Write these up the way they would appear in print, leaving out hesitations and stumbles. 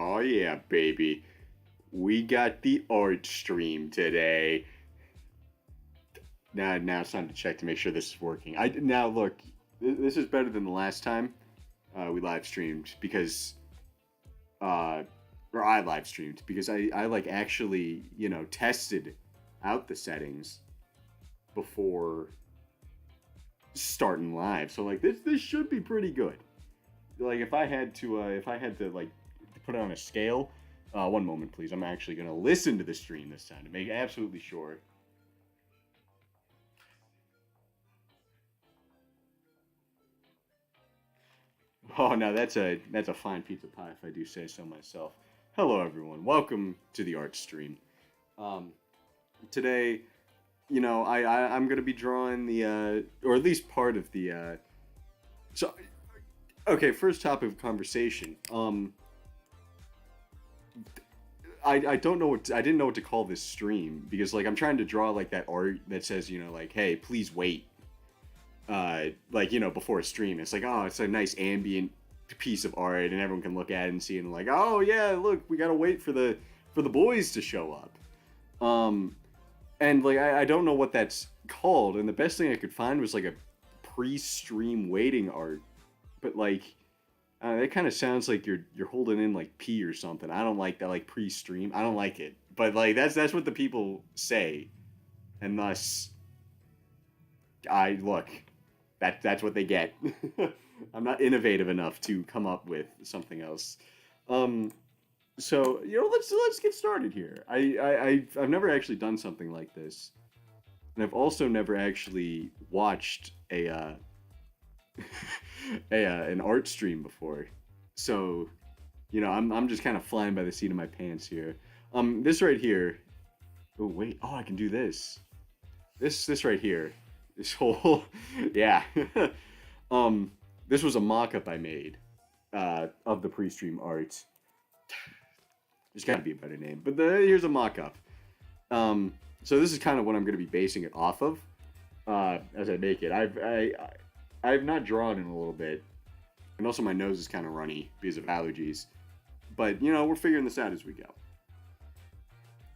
Oh yeah, baby. We got the art stream today. Now it's time to check to make sure this is working. Now look, this is better than the last time we live streamed because uh or I live streamed because I like actually, tested out the settings before starting live. So like this should be pretty good. Like if I had to like put it on a scale, one moment please. I'm actually gonna listen to the stream this time to make absolutely sure. Oh, now that's a fine pizza pie if I do say so myself. Hello everyone, welcome to the art stream. Um, Today, I'm gonna be drawing the or at least part of the so okay, first topic of conversation. I don't know I didn't know what to call this stream because like I'm trying to draw like that art that says like hey please wait like before a stream. It's like, oh, it's a nice ambient piece of art and everyone can look at it and see it and like, oh yeah, look, we gotta wait for the boys to show up. um and like I don't know what that's called, and the best thing I could find was like a pre-stream waiting art, but like that kind of sounds like you're holding in like pee or something. I don't like that, like pre-stream. I don't like it, but like that's what the people say, and thus I look. That's what they get. I'm not innovative enough to come up with something else. Um, so let's get started here. I've never actually done something like this, and I've also never actually watched a an art stream before. So I'm just kind of flying by the seat of my pants here. This right here. Oh wait. Oh, I can do this. This right here. This whole yeah. um, this was a mock-up I made of the pre-stream art. There's got to be a better name, but here's a mock-up. So this is kind of what I'm going to be basing it off of as I make it. I've not drawn in a little bit, and also my nose is kind of runny because of allergies. But we're figuring this out as we go.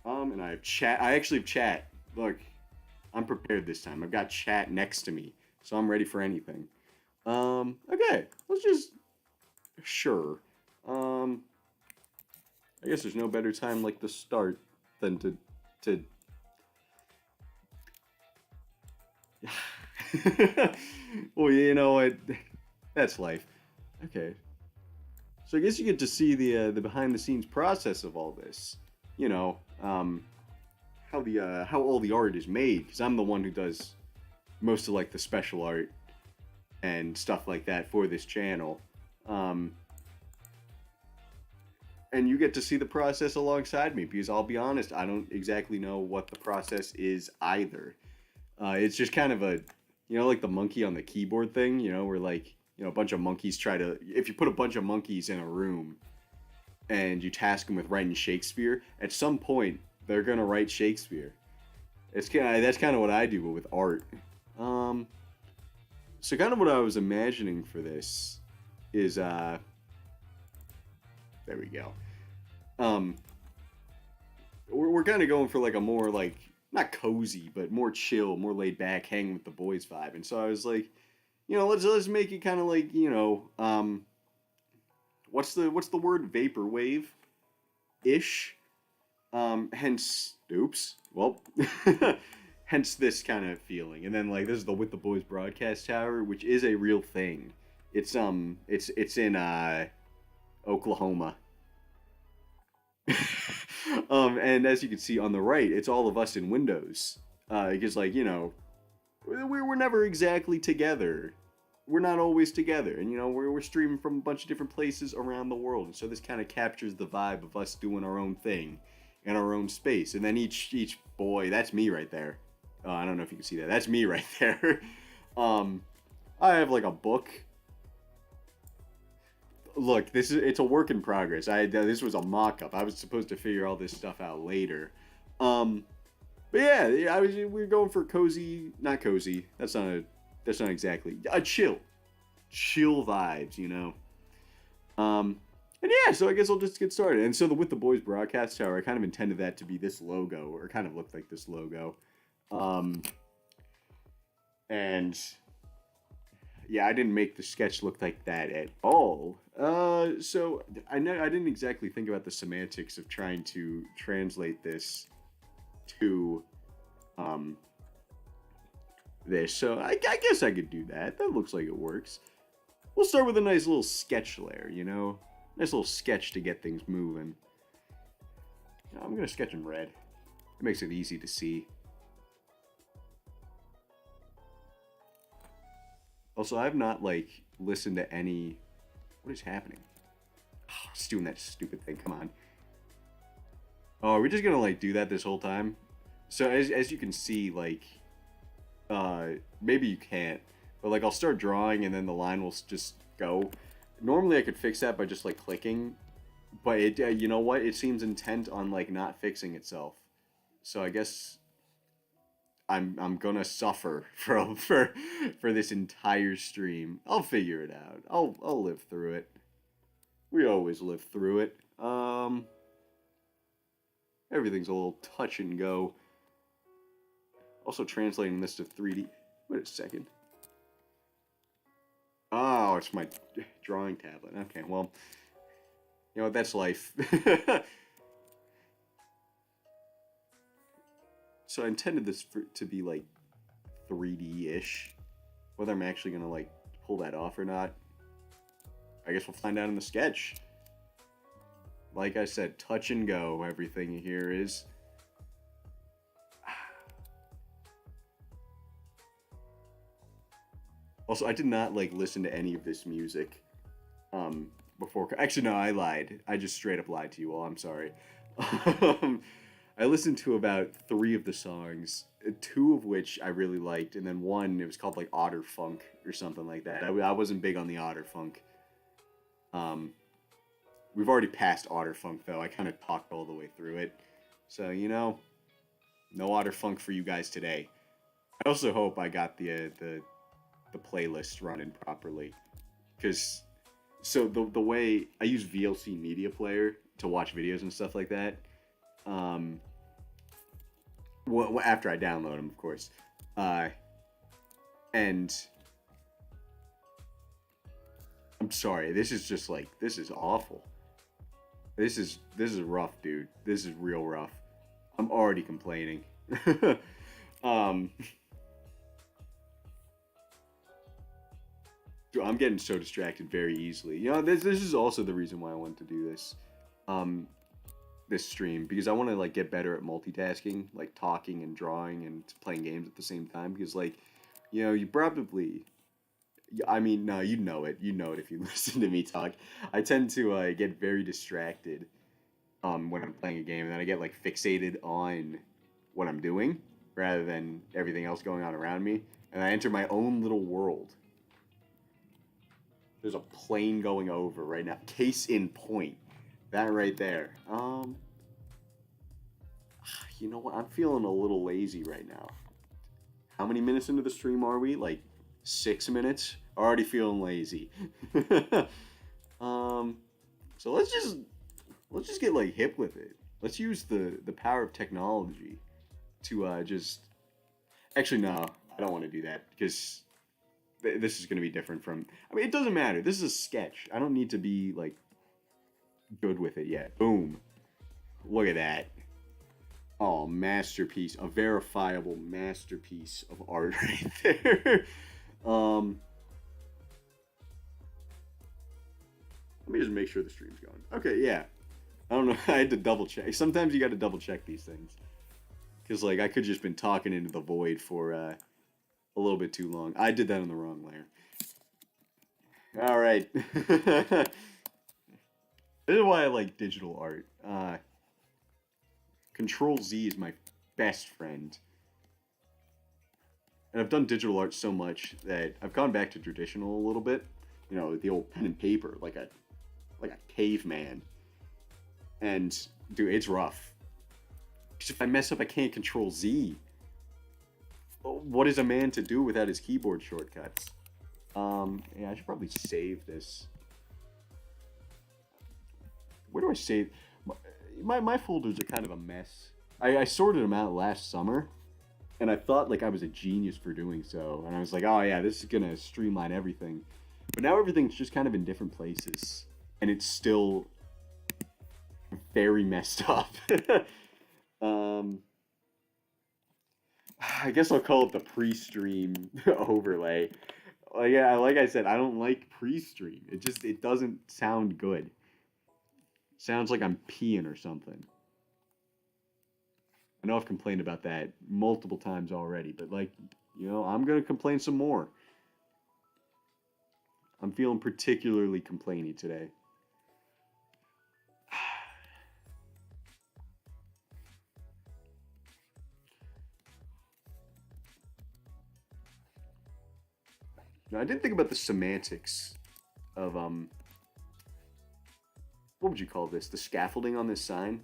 And I have chat. I actually have chat. Look, I'm prepared this time. I've got chat next to me, so I'm ready for anything. Okay, let's just sure. I guess there's no better time like to start than to. Well, you know what? That's life. Okay. So I guess you get to see the behind the scenes process of all this. You know, how all the art is made, because I'm the one who does most of like the special art and stuff like that for this channel. And you get to see the process alongside me, because I'll be honest, I don't exactly know what the process is either. It's just kind of a, like the monkey on the keyboard thing, where like, a bunch of monkeys try to, if you put a bunch of monkeys in a room and you task them with writing Shakespeare, at some point they're gonna write Shakespeare. That's kind of what I do, but with art. So kind of what I was imagining for this is there we go. We're kind of going for like a more like not cozy, but more chill, more laid back, hang with the boys vibe. And so I was like, let's make it kind of like what's the word, vaporwave ish. Hence, oops. Well, hence this kind of feeling. And then like this is the With the Boys broadcast tower, which is a real thing. It's in Oklahoma. And as you can see on the right, it's all of us in Windows. Because like we're never exactly together. We're not always together, and we're streaming from a bunch of different places around the world. And so this kind of captures the vibe of us doing our own thing in our own space. And then each boy, that's me right there. I don't know if you can see that. That's me right there. I have like a book. Look, it's a work in progress. This was a mock-up. I was supposed to figure all this stuff out later. But yeah, we were going for cozy, not cozy. That's not exactly a chill vibes. And yeah, so I guess I'll just get started. And so the With the Boys broadcast tower, I kind of intended that to be this logo, or kind of looked like this logo. Um, and yeah, I didn't make the sketch look like that at all. So I know I didn't exactly think about the semantics of trying to translate this to um, this. So I guess I could do that. That looks like it works. We'll start with a nice little sketch layer, you know? Nice little sketch to get things moving. I'm going to sketch in red. It makes it easy to see. Also, I've not, like, listened to any... What is happening? Oh, it's doing that stupid thing. Come on. Oh, are we just going to, like, do that this whole time? So, as you can see, like... maybe you can't. But, like, I'll start drawing and then the line will just go. Normally, I could fix that by just, like, clicking. But, it, you know what? It seems intent on, like, not fixing itself. So, I guess... I'm gonna suffer for this entire stream. I'll figure it out. I'll live through it. We always live through it. Everything's a little touch and go. Also translating this to 3D. Wait a second. Oh, it's my drawing tablet. Okay, well, you know, that's life. So I intended this to be like 3D-ish. Whether I'm actually gonna like pull that off or not, I guess we'll find out in the sketch. Like I said, touch and go. Everything here is. Also, I did not like listen to any of this music before. Actually, no, I lied. I just straight up lied to you all. I'm sorry. I listened to about 3 of the songs, 2 of which I really liked, and then one, it was called like Otter Funk or something like that. I wasn't big on the Otter Funk. We've already passed Otter Funk though. I kind of talked all the way through it. So, you know, no Otter Funk for you guys today. I also hope I got the playlist running properly. Because, so the way, I use VLC Media Player to watch videos and stuff like that. Well, after I download them, of course. And I'm sorry, this is just like, this is awful. This is rough, dude. This is real rough. I'm already complaining. Dude, I'm getting so distracted very easily. You know, this is also the reason why I wanted to do this. This stream, because I want to like get better at multitasking, like talking and drawing and playing games at the same time, because like, you know, you probably, I mean, no, you know it if you listen to me talk. I tend to get very distracted when I'm playing a game, and then I get like fixated on what I'm doing rather than everything else going on around me, and I enter my own little world. There's a plane going over right now. Case in point. That right there. You know what? I'm feeling a little lazy right now. How many minutes into the stream are we? Like 6 minutes? Already feeling lazy. So let's just get like hip with it. Let's use the power of technology to just. Actually, no, I don't want to do that because this is going to be different from. I mean, it doesn't matter. This is a sketch. I don't need to be like good with it yet. Boom. Look at that. Oh, masterpiece. A verifiable masterpiece of art right there. Let me just make sure the stream's going. Okay, yeah. I don't know. I had to double check. Sometimes you got to double check these things. Because, like, I could just been talking into the void for a little bit too long. I did that on the wrong layer. All right. This is why I like digital art. Control Z is my best friend. And I've done digital art so much that I've gone back to traditional a little bit. You know, the old pen and paper, like a caveman. And dude, it's rough. Because if I mess up, I can't Control Z. What is a man to do without his keyboard shortcuts? Yeah, I should probably save this. say, my folders are kind of a mess. I sorted them out last summer, and I thought like I was a genius for doing so. And I was like, oh yeah, this is gonna streamline everything. But now everything's just kind of in different places, and it's still very messed up. um, I guess I'll call it the pre-stream overlay. Yeah, like I said, I don't like pre-stream. It doesn't sound good. Sounds like I'm peeing or something. I know I've complained about that multiple times already, but like, I'm gonna complain some more. I'm feeling particularly complainy today. Now, I didn't think about the semantics of what would you call this? The scaffolding on this sign,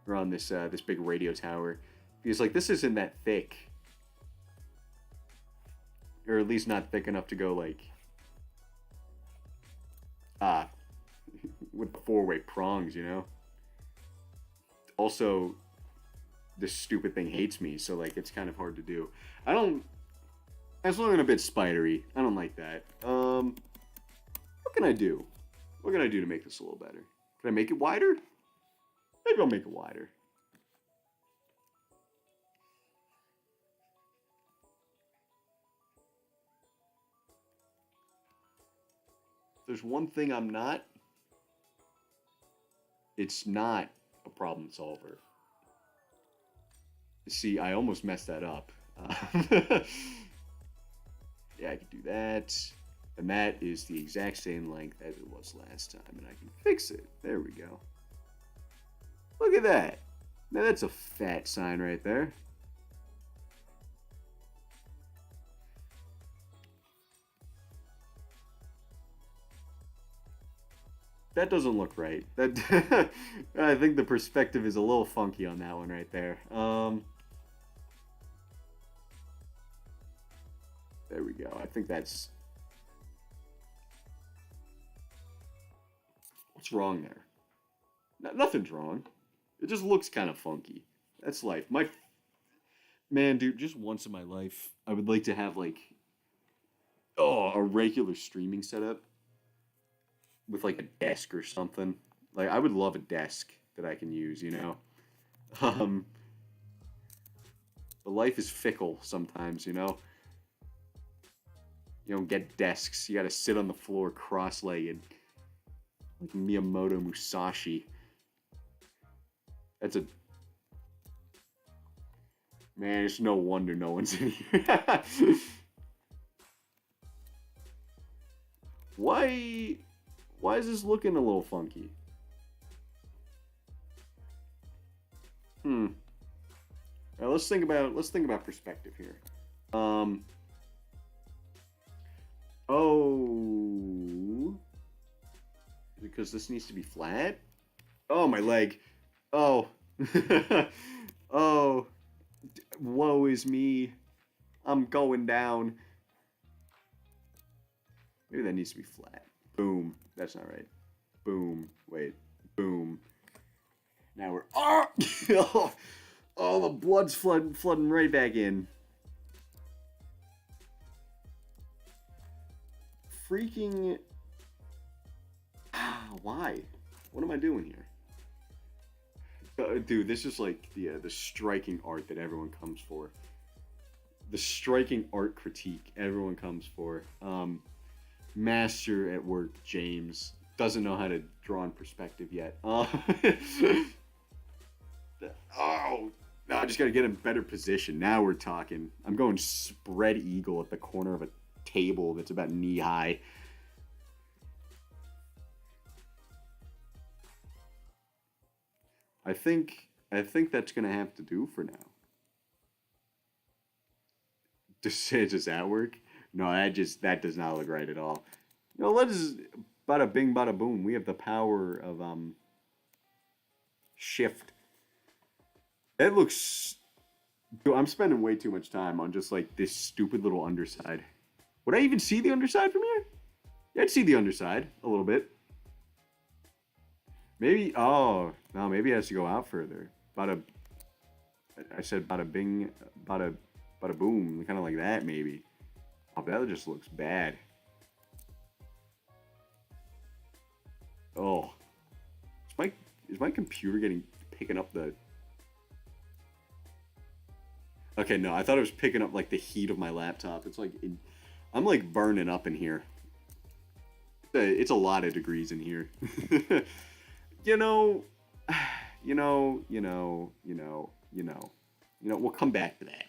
or on this big radio tower, because like this isn't that thick, or at least not thick enough to go like with the four-way prongs, Also, this stupid thing hates me, so like it's kind of hard to do. I don't. It's looking a bit spidery. I don't like that. What can I do? What can I do to make this a little better? Can I make it wider? Maybe I'll make it wider. If there's one thing I'm not, it's not a problem solver. See, I almost messed that up. Yeah, I can do that. And that is the exact same length as it was last time. And I can fix it. There we go. Look at that. Now that's a fat sign right there. That doesn't look right. That I think the perspective is a little funky on that one right there. There we go. I think that's... What's wrong there? Nothing's wrong. It just looks kind of funky. That's life. Man, dude, just once in my life, I would like to have, like, a regular streaming setup with, like, a desk or something. Like, I would love a desk that I can use, But life is fickle sometimes, You don't get desks. You gotta sit on the floor cross-legged. Like Miyamoto Musashi. That's a... Man, it's no wonder no one's in here. Why is this looking a little funky? All right, let's think about perspective here. Oh, because this needs to be flat? Oh, my leg. Oh. Oh. Woe is me. I'm going down. Maybe that needs to be flat. Boom. That's not right. Boom. Wait. Boom. Now we're... Oh! Oh, the blood's flooding right back in. Freaking... Why? What am I doing here? Dude, this is like the striking art that everyone comes for. The striking art critique everyone comes for. Master at work, James. Doesn't know how to draw in perspective yet. Oh, no, I just gotta get in better position. Now we're talking. I'm going spread eagle at the corner of a table that's about knee high. I think that's gonna have to do for now. Does that work? No, that does not look right at all. Let's bada bing bada boom. We have the power of shift. That looks... Dude, I'm spending way too much time on just like this stupid little underside. Would I even see the underside from here? Yeah, I'd see the underside a little bit. Maybe. Oh no, maybe it has to go out further. Bada. I said bada bing, bada, bada boom, kind of like that maybe. Oh, that just looks bad. Oh, is my computer getting picking up the? Okay, no, I thought it was picking up like the heat of my laptop. It's like I'm like burning up in here. It's a lot of degrees in here. you know, We'll come back to that.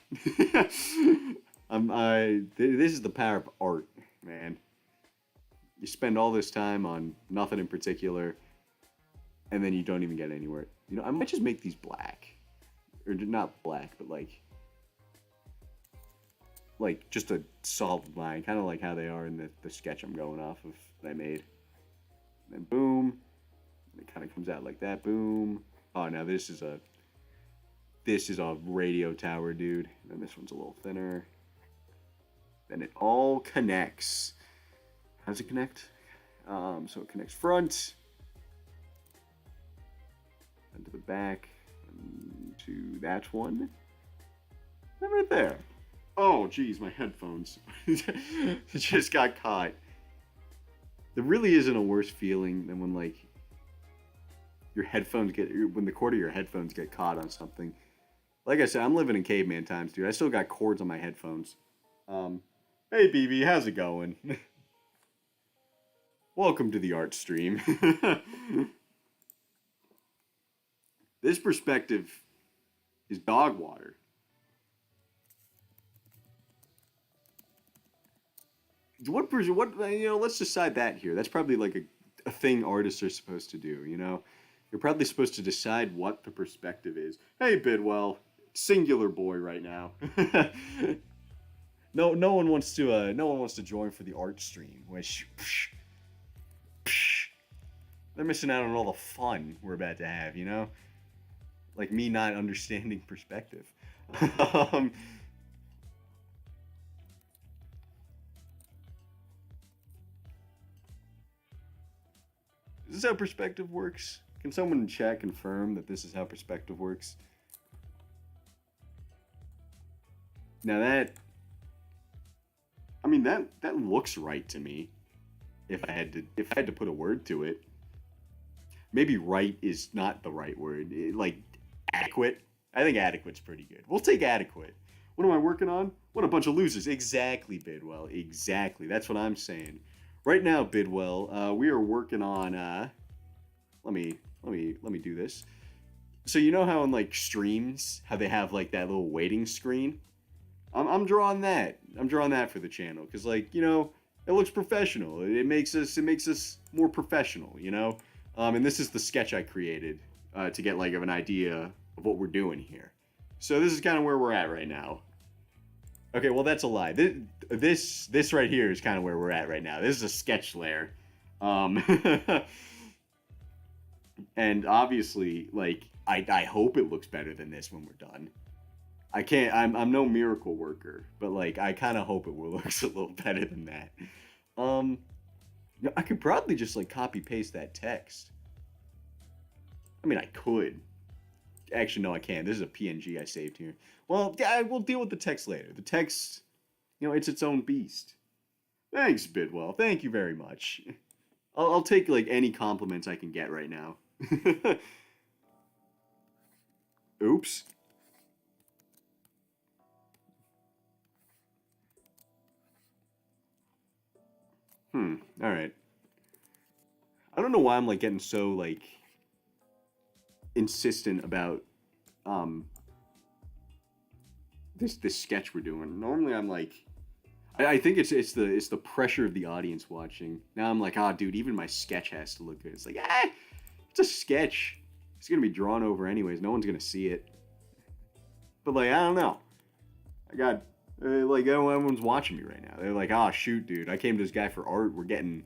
This is the power of art, man. You spend all this time on nothing in particular, and then you don't even get anywhere. I might just make these black, or not black, but like just a solid line, kind of like how they are in the sketch I'm going off of that I made. And then boom, and it kind of comes out like that. Boom. Oh, now this is a radio tower, dude. And then this one's a little thinner. Then it all connects. How does it connect? So it connects front, and to the back, and to that one. And right there. Oh, geez, my headphones. It just got caught. There really isn't a worse feeling than when, like, when the cord of your headphones get caught on something. Like I said, I'm living in caveman times, dude. I still got cords on my headphones. Hey, BB, how's it going? Welcome to the art stream. This perspective is dog water. Let's decide that here. That's probably like a thing artists are supposed to do, You're probably supposed to decide what the perspective is. Hey, Bidwell, singular boy right now. No one wants to join for the art stream, which they're missing out on all the fun we're about to have, Like me not understanding perspective. Is this how perspective works? Can someone in chat confirm that this is how perspective works? Now that looks right to me. If I had to put a word to it. Maybe right is not the right word. Like adequate. I think adequate's pretty good. We'll take adequate. What am I working on? What a bunch of losers. Exactly, Bidwell. Exactly. That's what I'm saying. Right now, Bidwell, we are working on let me do this. So you know how in like streams, how they have like that little waiting screen? I'm drawing that. I'm drawing that for the channel because it looks professional. It makes us more professional, And this is the sketch I created to get like of an idea of what we're doing here. So this is kind of where we're at right now. Okay, well that's a lie. This right here is kind of where we're at right now. This is a sketch layer, and obviously, like I hope it looks better than this when we're done. I can't. I'm no miracle worker, but like I kind of hope it looks a little better than that. I could probably just like copy paste that text. I mean, I could. Actually, no, I can't. This is a PNG I saved here. Well, yeah, we'll deal with the text later. The text, it's its own beast. Thanks, Bidwell. Thank you very much. I'll take like any compliments I can get right now. Oops. All right. I don't know why I'm like getting so like insistent about this sketch we're doing. Normally I'm like I think it's the pressure of the audience watching. Now I'm like, dude, even my sketch has to look good. It's like, it's a sketch. It's gonna be drawn over anyways. No one's gonna see it. But like, I don't know. I got like everyone's watching me right now. They're like, shoot, dude, I came to this guy for art. We're getting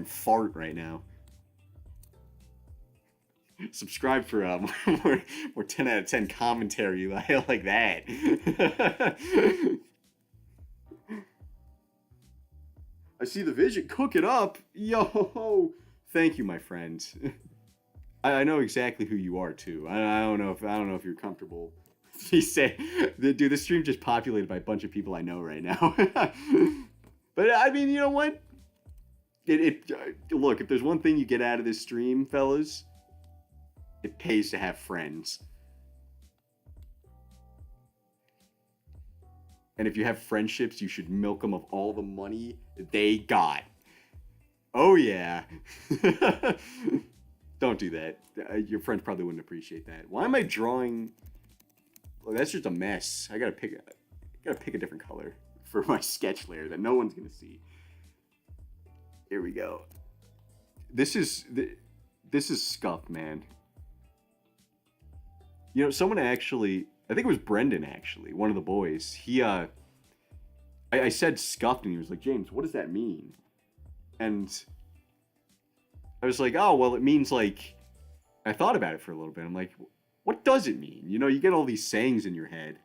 fart right now. Subscribe for more 10 out of 10 commentary like that. I see the vision. Cook it up. Yo, Thank you, my friend. I know exactly who you are too. I don't know if you're comfortable. You say, dude, this stream just populated by a bunch of people I know right now. But I mean, you know what? Look, if there's one thing you get out of this stream, fellas, it pays to have friends. And if you have friendships, you should milk them of all the money they got. Oh yeah. Don't do that. Your friends probably wouldn't appreciate that. Why am I drawing? Well, that's just a mess. I gotta pick a different color for my sketch layer that no one's gonna see. Here we go. This is scuffed, man. You know, someone actually, I think it was Brendan actually, one of the boys. I said scuffed, and he was like, James, what does that mean? And I was like, oh, well, it means like, I thought about it for a little bit. I'm like, what does it mean? You know, you get all these sayings in your head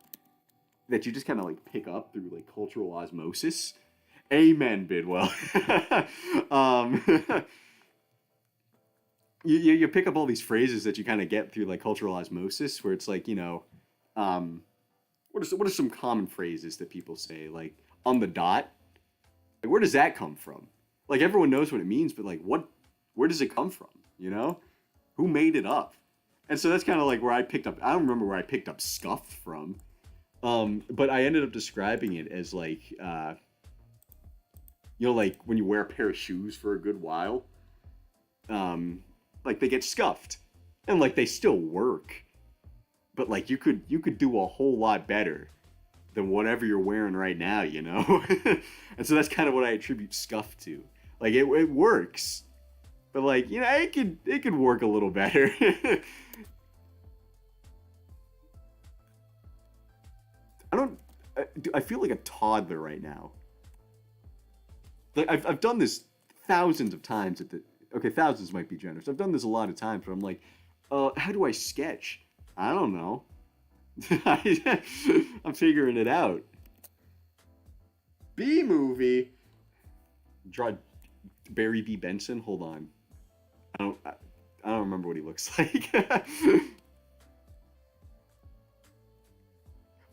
that you just kind of like pick up through like cultural osmosis. Amen, Bidwell. You pick up all these phrases that you kind of get through like cultural osmosis, where it's like, you know, what are some common phrases that people say, like on the dot? Like, where does that come from? Like, everyone knows what it means, but like, where does it come from? You know, who made it up? And so that's kind of like where I picked up. I don't remember where I picked up scuffed from, but I ended up describing it as like, you know, like when you wear a pair of shoes for a good while, like they get scuffed, and like they still work, but like you could do a whole lot better than whatever you're wearing right now, you know. And so that's kind of what I attribute scuff to. Like it works, but like, you know, it could work a little better. I feel like a toddler right now. Like I've done this thousands of times okay, thousands might be generous. I've done this a lot of times, but I'm like, how do I sketch? I don't know. I'm figuring it out. B movie. Draw Barry B. Benson. Hold on. I don't remember what he looks like.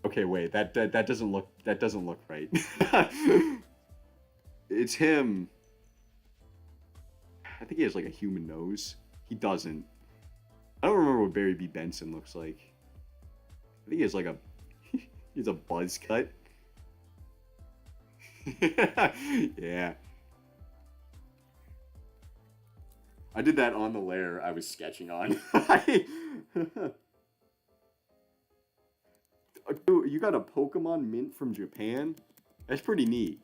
Okay, wait. That doesn't look right. It's him. I think he has like a human nose. He doesn't. I don't remember what Barry B. Benson looks like. I think he has like he's a buzz cut. Yeah. I did that on the layer I was sketching on. Dude, you got a Pokemon mint from Japan? That's pretty neat.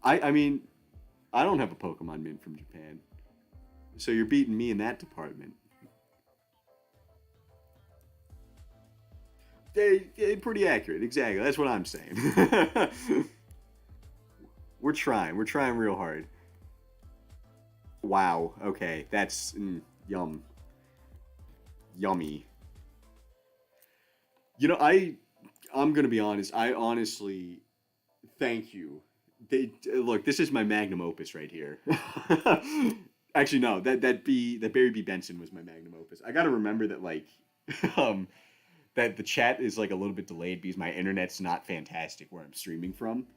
I mean, I don't have a Pokemon mint from Japan. So you're beating me in that department. Pretty accurate, exactly. That's what I'm saying. We're trying real hard. Wow, okay, that's yummy. You know, I'm gonna be honest. I honestly thank you. Look, this is my magnum opus right here. Actually, no, that Barry B. Benson was my magnum opus. I gotta remember that like, that the chat is like a little bit delayed because my internet's not fantastic where I'm streaming from.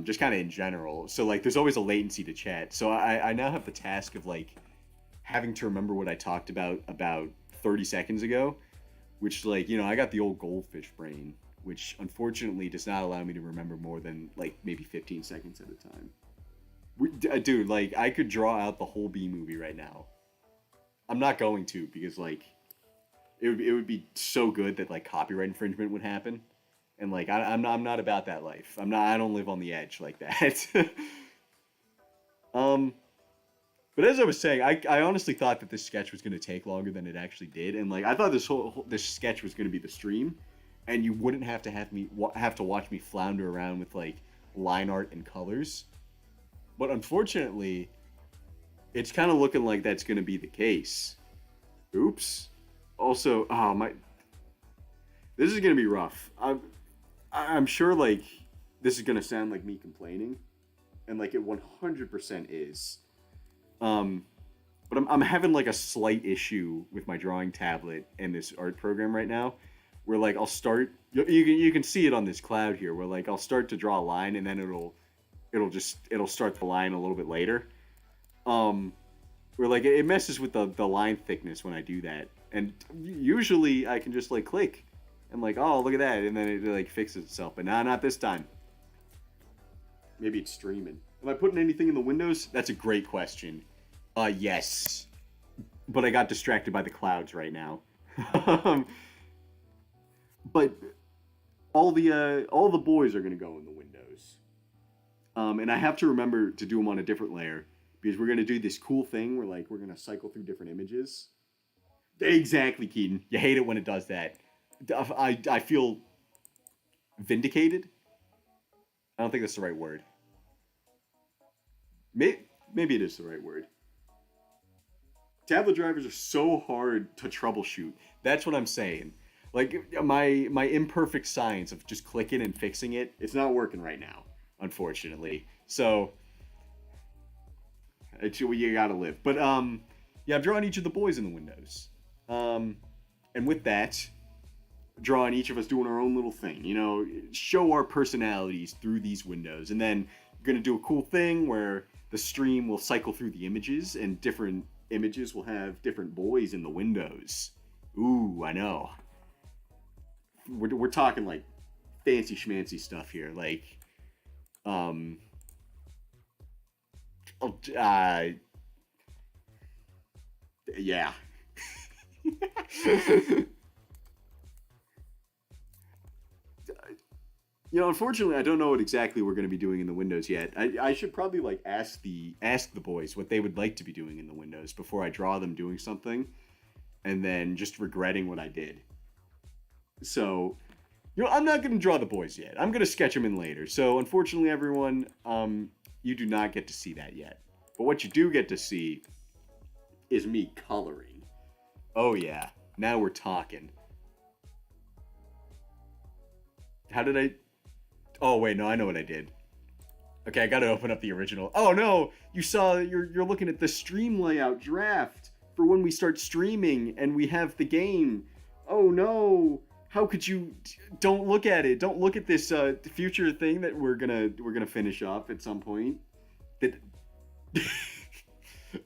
Just kind of in general. So like, there's always a latency to chat. So I now have the task of like having to remember what I talked about 30 seconds ago, which like, you know, I got the old goldfish brain, which unfortunately does not allow me to remember more than like maybe 15 seconds at a time. Dude, like I could draw out the whole B movie right now. I'm not going to because like it would be so good that like copyright infringement would happen. And like I'm not about that life. I don't live on the edge like that. But as I was saying, I honestly thought that this sketch was going to take longer than it actually did, and like I thought this sketch was going to be the stream, and you wouldn't have to watch me flounder around with like line art and colors. But unfortunately, it's kind of looking like that's going to be the case. Oops. Also, this is going to be rough. I'm sure this is going to sound like me complaining, and like it 100% is. Um, but I'm having like a slight issue with my drawing tablet and this art program right now, where like I'll start. You can see it on this cloud here, where like I'll start to draw a line and then it'll start the line a little bit later. Um, where like it messes with the line thickness when I do that, and usually I can just like click and like, oh, look at that, and then it like fixes itself. But nah, not this time. Maybe it's streaming. Am I putting anything in the windows? That's a great question. Yes, but I got distracted by the clouds right now. Um, but all the boys are gonna go in the windows. And I have to remember to do them on a different layer because we're gonna do this cool thing where like we're gonna cycle through different images. Exactly, Keaton. You hate it when it does that. I feel vindicated. I don't think that's the right word. Maybe it is the right word. Tablet drivers are so hard to troubleshoot. That's what I'm saying. Like my imperfect science of just clicking and fixing it, it's not working right now, unfortunately. So it's you gotta live. But yeah, I'm drawing each of the boys in the windows. And with that, drawing each of us doing our own little thing. You know, show our personalities through these windows, and then we're gonna do a cool thing where the stream will cycle through the images, and different images will have different boys in the windows. Ooh, I know. We're talking like fancy schmancy stuff here, like um, yeah. You know, unfortunately, I don't know what exactly we're going to be doing in the windows yet. I should probably like ask the boys what they would like to be doing in the windows before I draw them doing something, and then just regretting what I did. So, you know, I'm not going to draw the boys yet. I'm going to sketch them in later. So, unfortunately, everyone, you do not get to see that yet. But what you do get to see is me coloring. Oh yeah, now we're talking. How did I? Oh wait, no, I know what I did. Okay, I gotta open up the original. Oh no, you saw you're looking at the stream layout draft for when we start streaming and we have the game. Oh no, how could you? Don't look at it. Don't look at this future thing that we're gonna finish up at some point. That.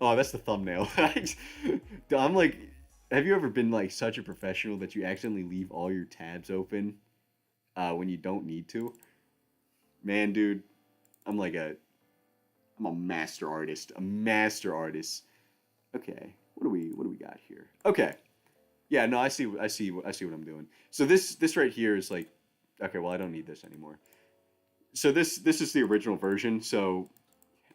Oh, that's the thumbnail. I'm like, have you ever been like such a professional that you accidentally leave all your tabs open when you don't need to? Man, dude, I'm like I'm a master artist. A master artist. Okay, what do we got here? Okay, yeah, no, I see what I'm doing. So this right here is like, okay, well I don't need this anymore. So this is the original version. So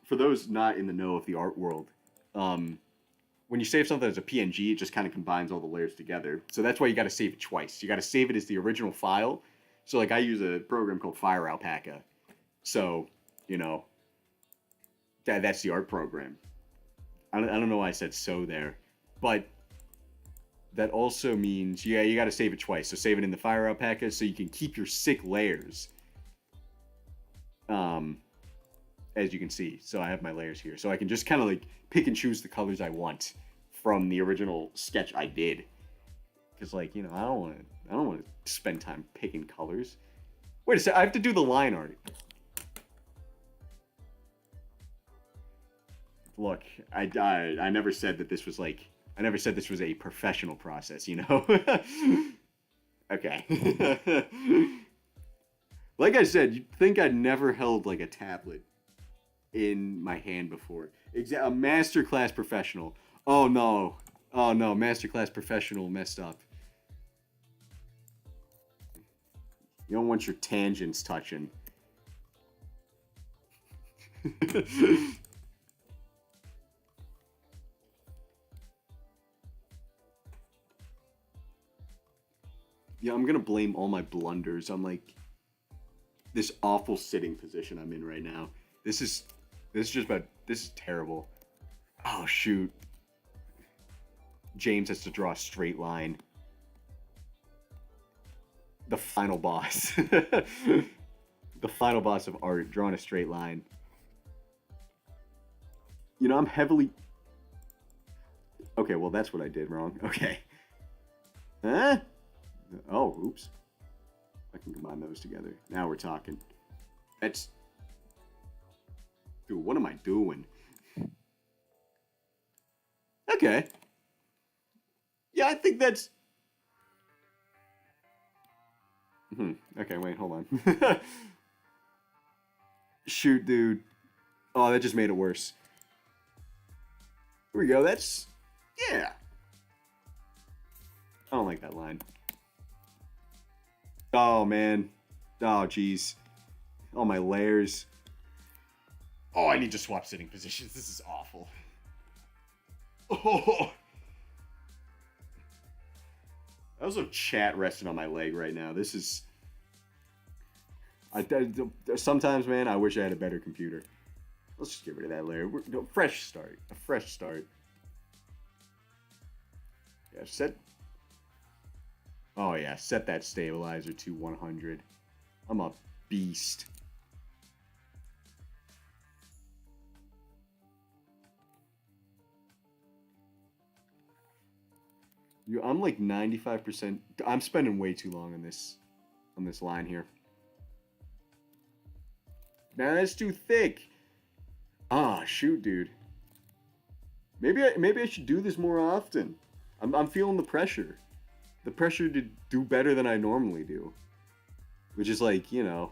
for those not in the know of the art world, when you save something as a PNG, it just kind of combines all the layers together. So that's why you got to save it twice. You got to save it as the original file. So like I use a program called Fire Alpaca. So, you know, that's the art program. I don't know why I said so there, but that also means, yeah, you got to save it twice. So save it in the Fire Alpaca so you can keep your sick layers. As you can see, so I have my layers here. So I can just kind of like pick and choose the colors I want from the original sketch I did. Because like, you know, I don't want to spend time picking colors. Wait a sec, I have to do the line art. Look, I never said that this was like, I never said this was a professional process, you know? Okay. Like I said, you'd think I'd never held like a tablet in my hand before. A masterclass professional. Oh no. Oh no, masterclass professional messed up. You don't want your tangents touching. Yeah, I'm gonna blame all my blunders on like this awful sitting position I'm in right now. This is terrible. Oh shoot. James has to draw a straight line. The final boss. The final boss of art, drawing a straight line. You know, I'm heavily Okay, well, that's what I did wrong. Okay. Huh? Oh, oops. I can combine those together. Now we're talking. That's... Dude, what am I doing? Okay. Yeah, I think that's... Okay, wait, hold on. Shoot, dude. Oh, that just made it worse. Here we go. That's... Yeah. I don't like that line. Oh, man. Oh, jeez. All my layers. Oh, I need to swap sitting positions. This is awful. Oh. I also chat resting on my leg right now. This is... sometimes, man, I wish I had a better computer. Let's just get rid of that layer. No, fresh start. A fresh start. Yeah, set... Oh, yeah. Set that stabilizer to 100. I'm a beast. I'm like 95%. I'm spending way too long on this line here. Now that's too thick. Ah, shoot, dude. Maybe I should do this more often. I'm feeling the pressure. The pressure to do better than I normally do. Which is like, you know,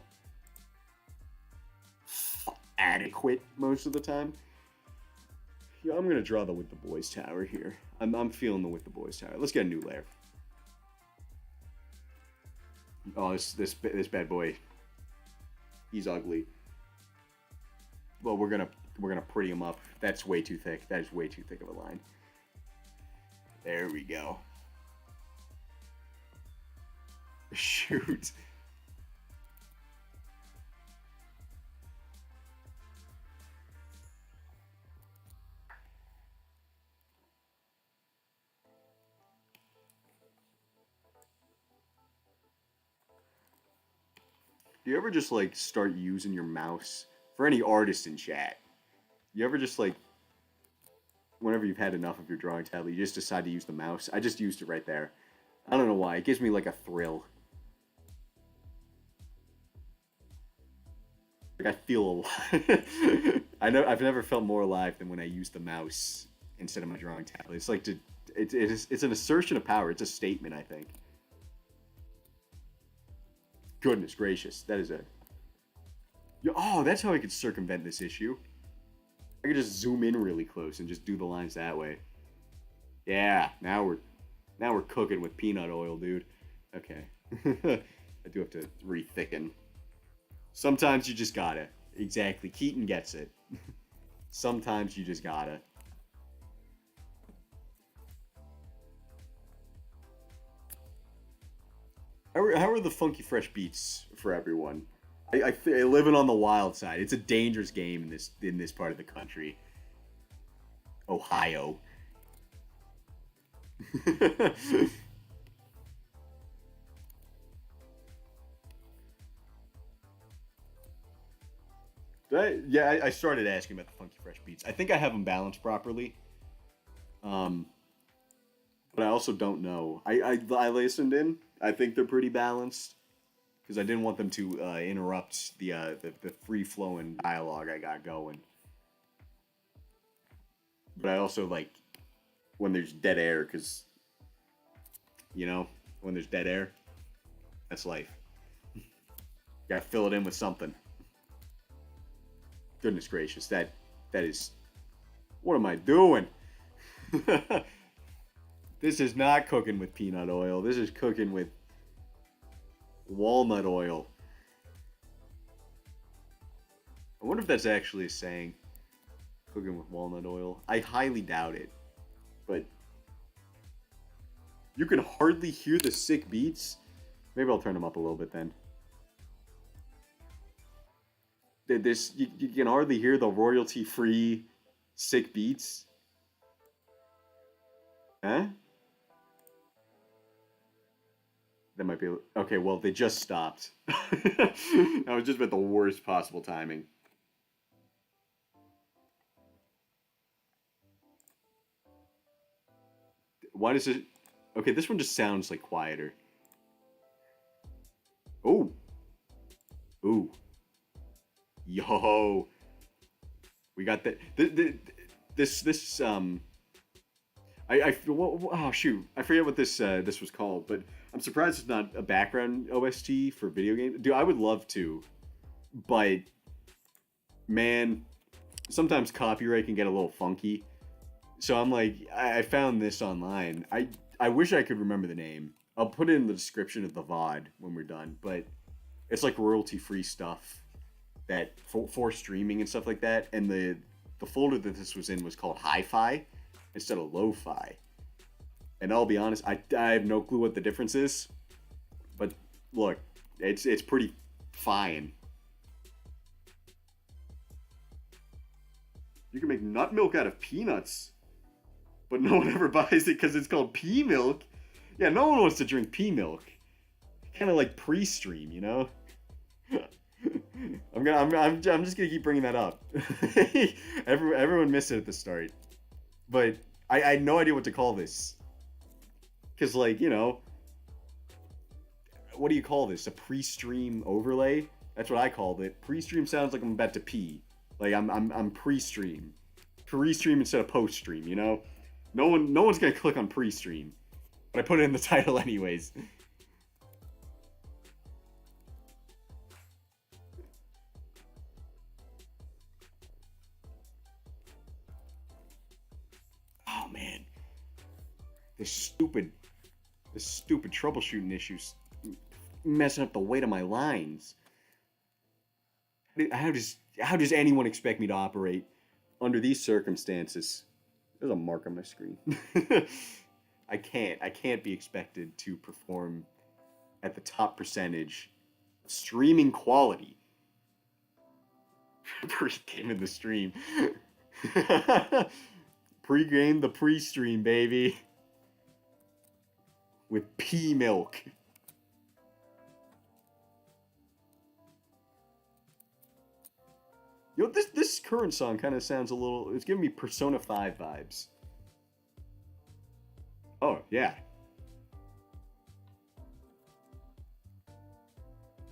adequate most of the time. Yeah, I'm gonna draw the With the Boys tower here. I'm feeling the With the Boys tower. Let's get a new layer. Oh, this bad boy. He's ugly. Well, we're gonna pretty him up. That's way too thick. That is way too thick of a line. There we go. Shoot. Do you ever just like start using your mouse for any artist in chat? You ever just like whenever you've had enough of your drawing tablet, you just decide to use the mouse? I just used it right there. I don't know why. It gives me like a thrill. Like I feel alive. I've never felt more alive than when I use the mouse instead of my drawing tablet. It's like it's an assertion of power. It's a statement, I think. Goodness gracious, that is a... Oh, that's how I could circumvent this issue. I could just zoom in really close and just do the lines that way. Yeah, now we're cooking with peanut oil, dude. Okay. I do have to re-thicken. Sometimes you just gotta. Exactly. Keaton gets it. Sometimes you just gotta. How are the funky fresh beats for everyone? I living on the wild side. It's a dangerous game in this part of the country. Ohio. I started asking about the funky fresh beats. I think I have them balanced properly. Um, but I also don't know. I listened in. I think they're pretty balanced because I didn't want them to interrupt the free flowing dialogue I got going. But I also like when there's dead air because you know when there's dead air, that's life. Gotta fill it in with something. Goodness gracious, that is... What am I doing? This is not cooking with peanut oil. This is cooking with walnut oil. I wonder if that's actually a saying. Cooking with walnut oil. I highly doubt it. But you can hardly hear the sick beats. Maybe I'll turn them up a little bit then. You can hardly hear the royalty-free sick beats. Huh? That might be... Okay, well, they just stopped. That was just about the worst possible timing. Why does it? Okay, this one just sounds like quieter. Oh, ooh, yo, we got that. This. Oh shoot, I forget what this was called, but I'm surprised it's not a background OST for video game. Dude, I would love to, but man, sometimes copyright can get a little funky. So I'm like, I found this online. I wish I could remember the name. I'll put it in the description of the VOD when we're done. But it's like royalty free stuff that for streaming and stuff like that. And the folder that this was in was called Hi-Fi instead of Lo-Fi. And I'll be honest, I have no clue what the difference is. But look, it's pretty fine. You can make nut milk out of peanuts, but no one ever buys it because it's called pea milk. Yeah, no one wants to drink pea milk. Kind of like pre-stream, you know. I'm just gonna keep bringing that up. Everyone missed it at the start, but I had no idea what to call this. Cause like, you know, what do you call this? A pre-stream overlay? That's what I called it. Pre-stream sounds like I'm about to pee. Like I'm pre-stream. Pre-stream instead of post-stream, you know? No one's gonna click on pre-stream. But I put it in the title anyways. Oh man. This stupid troubleshooting issues messing up the weight of my lines. How does anyone expect me to operate under these circumstances? There's a mark on my screen. I can't be expected to perform at the top percentage of streaming quality. Pre-game in the stream. Pre-game the pre-stream, baby. With pea milk. You know, this current song kind of sounds a little. It's giving me Persona 5 vibes. Oh yeah.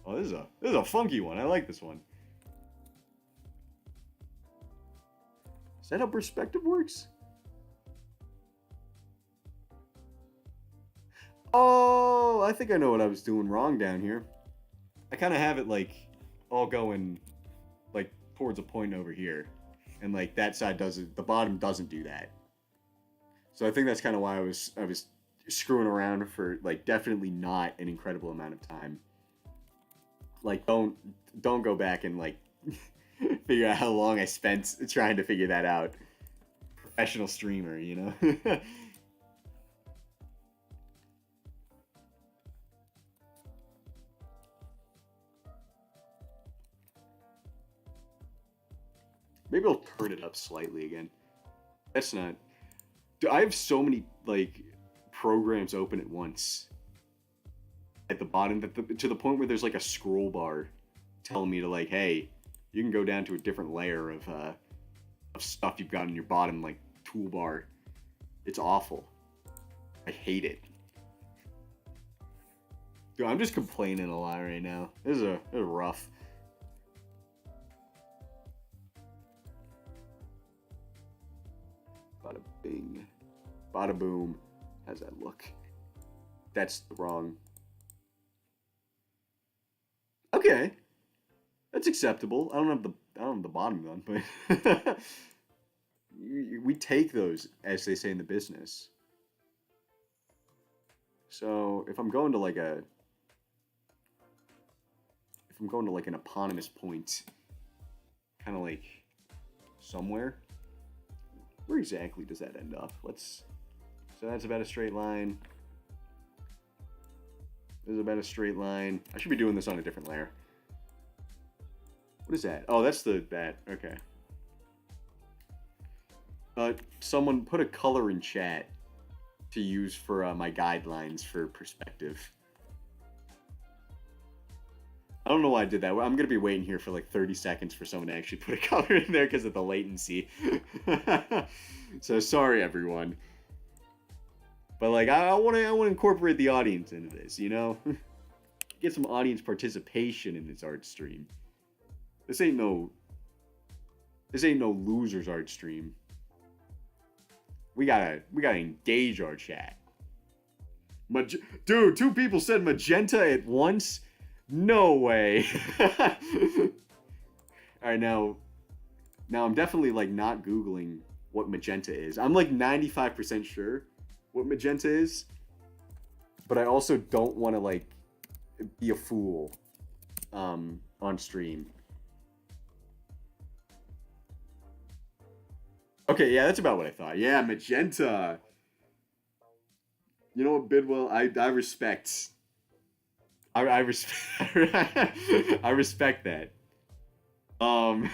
Oh, this is a funky one. I like this one. Is that how perspective works? Oh, I think I know what I was doing wrong down here. I kind of have it like all going like towards a point over here, and like that side doesn't. The bottom doesn't do that. So I think that's kind of why I was screwing around for like definitely not an incredible amount of time. Like don't go back and like figure out how long I spent trying to figure that out. Professional streamer, you know. Maybe I'll turn it up slightly again. That's not. Dude, I have so many like programs open at once. At the bottom, to the point where there's like a scroll bar telling me to like, hey, you can go down to a different layer of stuff you've got in your bottom like toolbar. It's awful. I hate it. Dude, I'm just complaining a lot right now. This is rough. Bada bing. Bada boom. How's that look? That's the wrong. Okay. That's acceptable. I don't have the bottom done, but we take those, as they say in the business. So if I'm going to like an eponymous point, kind of like somewhere. Where exactly does that end up? So that's about a straight line. This is about a straight line. I should be doing this on a different layer. What is that? Oh, that's that. Okay. Someone put a color in chat to use for my guidelines for perspective. I don't know why I did that. I'm going to be waiting here for like 30 seconds for someone to actually put a color in there because of the latency. So sorry, everyone. But like, I want to incorporate the audience into this, you know, get some audience participation in this art stream. This ain't no, this ain't no losers art stream. We gotta engage our chat. Dude, two people said magenta at once. No way. All right, now I'm definitely like not Googling what magenta is. I'm like 95% sure what magenta is, but I also don't want to like be a fool on stream. Okay, yeah, that's about what I thought. Yeah, magenta. You know what, Bidwell? I respect. I respect. I respect that. Um.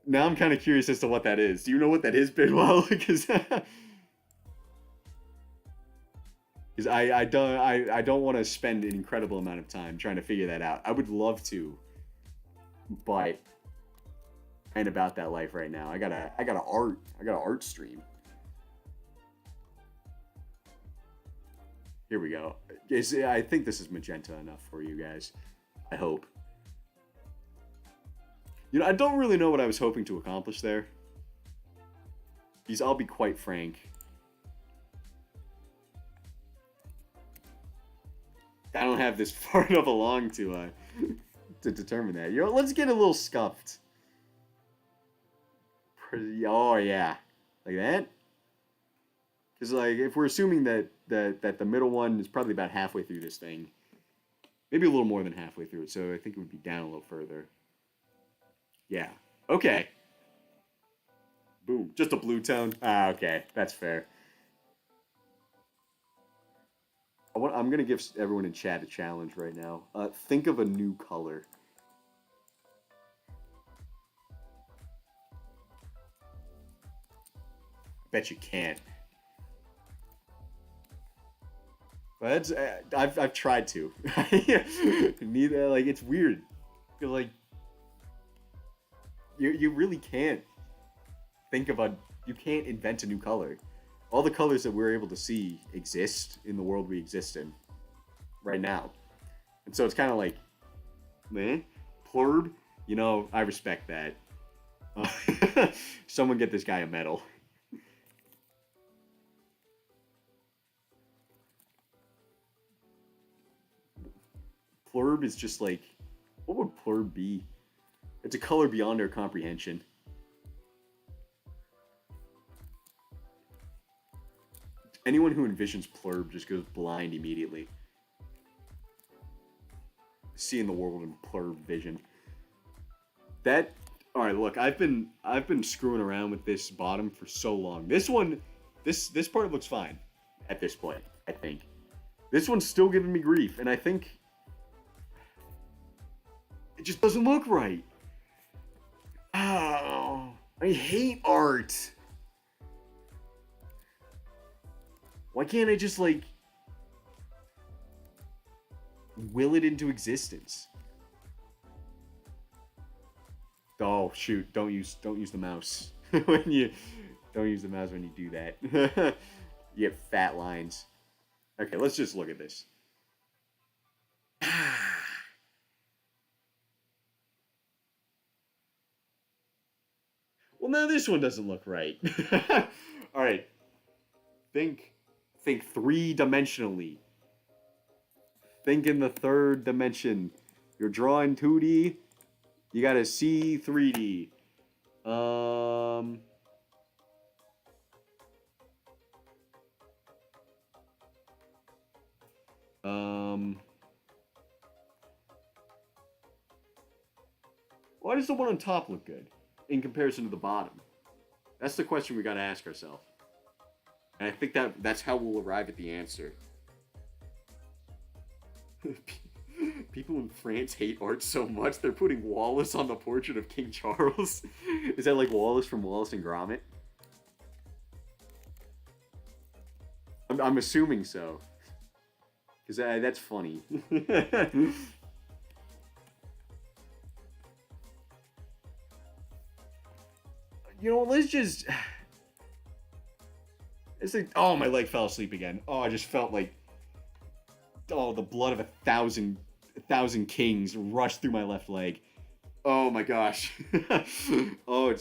Now I'm kind of curious as to what that is. Do you know what that is, Bidwell? Because I don't want to spend an incredible amount of time trying to figure that out. I would love to, but I ain't about that life right now. I gotta art stream. Here we go. I think this is magenta enough for you guys. I hope. You know, I don't really know what I was hoping to accomplish there. Because I'll be quite frank. I don't have this far enough along to determine that. You know, let's get a little scuffed. Oh yeah, like that. Because like, if we're assuming that the middle one is probably about halfway through this thing, maybe a little more than halfway through it. So I think it would be down a little further. Yeah. Okay. Boom. Just a blue tone. Ah, okay. That's fair. I'm going to give everyone in chat a challenge right now. Think of a new color. Bet you can't. But that's, I've tried to. Neither, like, it's weird. Like, you really can't think of you can't invent a new color. All the colors that we're able to see exist in the world we exist in right now. And so it's kind of like, man, plurb, you know, I respect that. Someone get this guy a medal. Plurb is just like, what would plurb be? It's a color beyond our comprehension. Anyone who envisions plurb just goes blind immediately. Seeing the world in plurb vision. That, all right. Look, I've been screwing around with this bottom for so long. This one, this part looks fine at this point. I think this one's still giving me grief, and I think it just doesn't look right. Oh, I hate art. Why can't I just like will it into existence? Oh shoot! Don't use the mouse when you don't use the mouse when you do that. You get fat lines. Okay, let's just look at this. Well, now this one doesn't look right. All right. Think three-dimensionally. Think in the third dimension. You're drawing 2D. You gotta see 3D. Why does the one on top look good in comparison to the bottom? That's the question we gotta ask ourselves. And I think that's how we'll arrive at the answer. People in France hate art so much they're putting Wallace on the portrait of King Charles. Is that like Wallace from Wallace and Gromit? I'm assuming so. Because that's funny. You know, let's just... It's like, oh, my leg fell asleep again. Oh, I just felt like, oh, the blood of a thousand kings rushed through my left leg. Oh my gosh. Oh,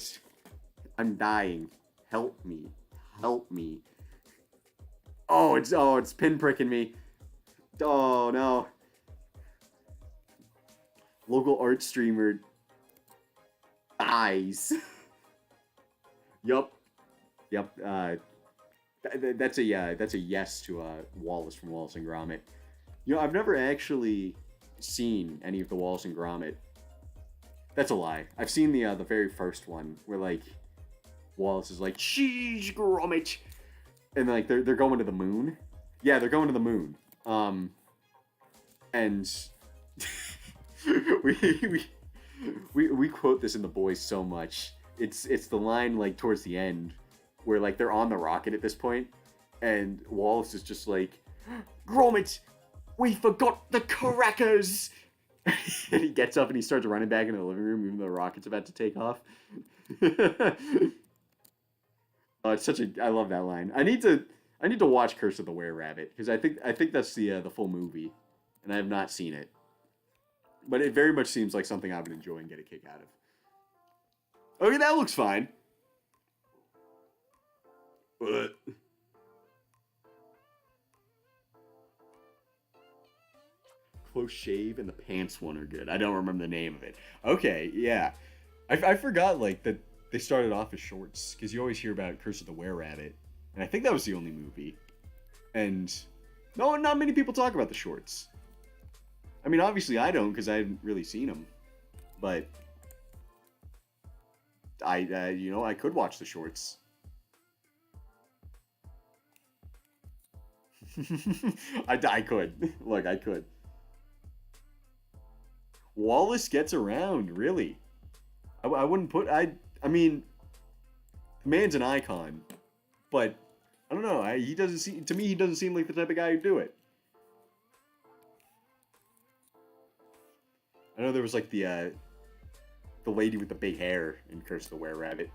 I'm dying. Help me. Help me. Oh, it's pinpricking me. Oh no. Local art streamer dies. Yup. Yep. That's a yes to Wallace from Wallace and Gromit. You know, I've never actually seen any of the Wallace and Gromit. That's a lie. I've seen the very first one where like Wallace is like, "Sheesh, Gromit," and like they're going to the moon. Yeah, they're going to the moon. And we, we we quote this in The Boys so much. It's the line like towards the end where like they're on the rocket at this point, and Wallace is just like, "Gromit, we forgot the crackers." And he gets up and he starts running back into the living room even though the rocket's about to take off. Oh, it's such a I love that line. I need to watch Curse of the Were Rabbit because I think that's the full movie, and I have not seen it. But it very much seems like something I would enjoy and get a kick out of. Okay, that looks fine. Ugh. Close shave and the pants one are good. I don't remember the name of it. Okay, yeah. I forgot like that they started off as shorts because you always hear about Curse of the Were Rabbit, and I think that was the only movie. And no, not many people talk about the shorts. I mean, obviously I don't because I haven't really seen them, but I could watch the shorts. I could. Look, I could. Wallace gets around, really. I wouldn't put I mean, the man's an icon, but I don't know. He doesn't seem to me. He doesn't seem like the type of guy who'd do it. I know there was like the lady with the big hair in Curse of the Were Rabbit.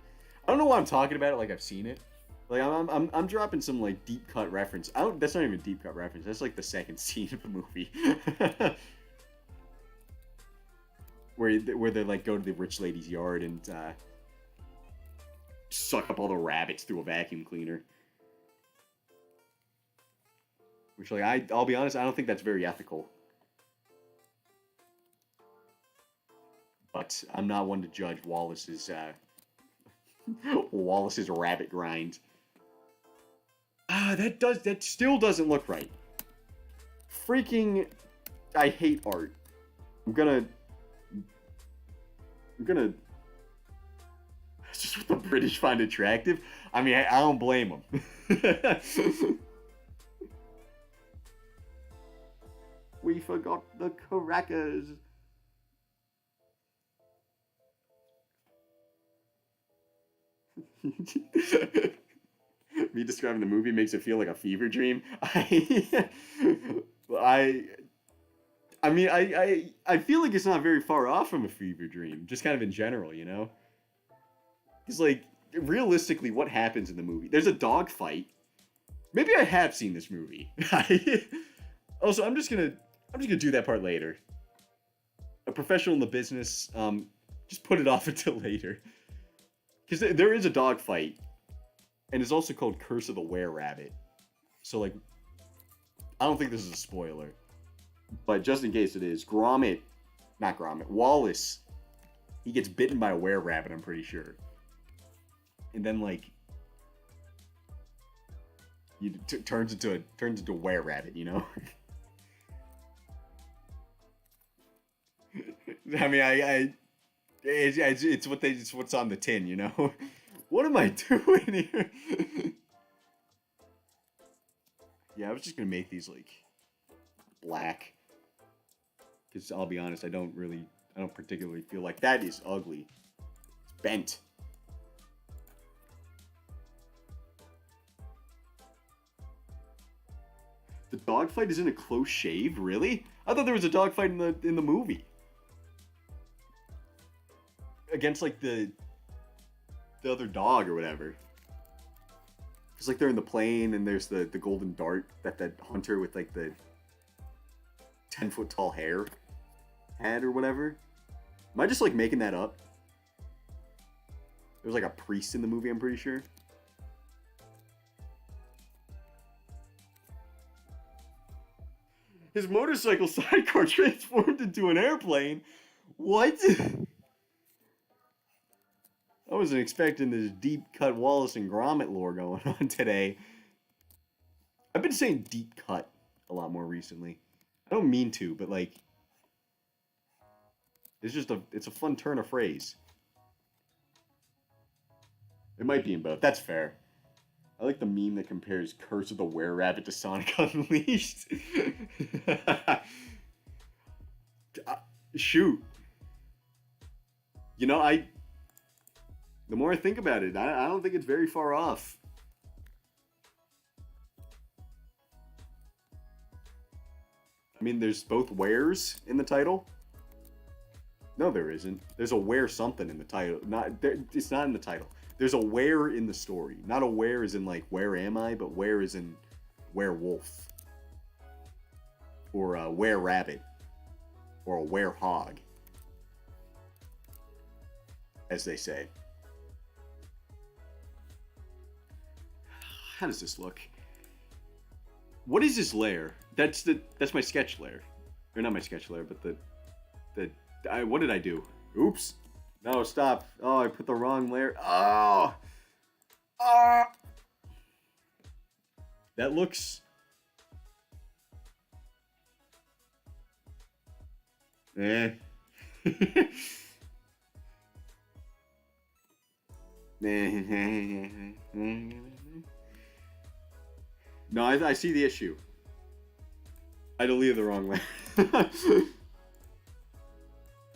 I don't know why I'm talking about it like I've seen it. Like I'm dropping some like deep cut reference. I don't. That's not even a deep cut reference. That's like the second scene of the movie. where they like go to the rich lady's yard and suck up all the rabbits through a vacuum cleaner. Which like I'll be honest, I don't think that's very ethical. But I'm not one to judge Wallace's Wallace's rabbit grind. That still doesn't look right. Freaking I hate art. I'm gonna That's just what the British find attractive. I mean, I don't blame them. We forgot the crackers. Me describing the movie makes it feel like a fever dream. I, I mean, I feel like it's not very far off from a fever dream, just kind of in general, you know? Because, like, realistically, what happens in the movie? There's a dog fight. Maybe I have seen this movie. Also, I'm just gonna do that part later. A professional in the business, just put it off until later. Because there is a dog fight, and it's also called Curse of the Were Rabbit. So, like, I don't think this is a spoiler. But just in case it is, Wallace, he gets bitten by a were rabbit, I'm pretty sure. And then, like, he turns into a were rabbit, you know? I mean, it's what's on the tin, you know? What am I doing here? Yeah, I was just gonna make these, like, black. Because I'll be honest, I don't particularly feel like that is ugly. It's bent. The dogfight is in a close shave? Really? I thought there was a dogfight in the movie. Against like the other dog or whatever. Because like they're in the plane and there's the golden dart that that hunter with like the 10-foot tall hair had or whatever. Am I just like making that up? There was like a priest in the movie, I'm pretty sure. His motorcycle sidecar transformed into an airplane. What? I wasn't expecting this deep cut Wallace and Gromit lore going on today. I've been saying deep cut a lot more recently. I don't mean to, but like it's a fun turn of phrase. It might be in both. That's fair. I like the meme that compares Curse of the Were-Rabbit to Sonic Unleashed. Shoot. You know, the more I think about it, I don't think it's very far off. I mean, there's both wares in the title. No, there isn't. There's a where something in the title. It's not in the title. There's a where in the story. Not a where as in like where am I, but where is in werewolf. Or a were rabbit. Or a were hog. As they say. How does this look? What is this layer? That's my sketch layer. Or not my sketch layer, but what did I do? Oops. No, stop. Oh, I put the wrong layer. Oh! Ah! That looks... Eh. No, I see the issue. I deleted the wrong layer.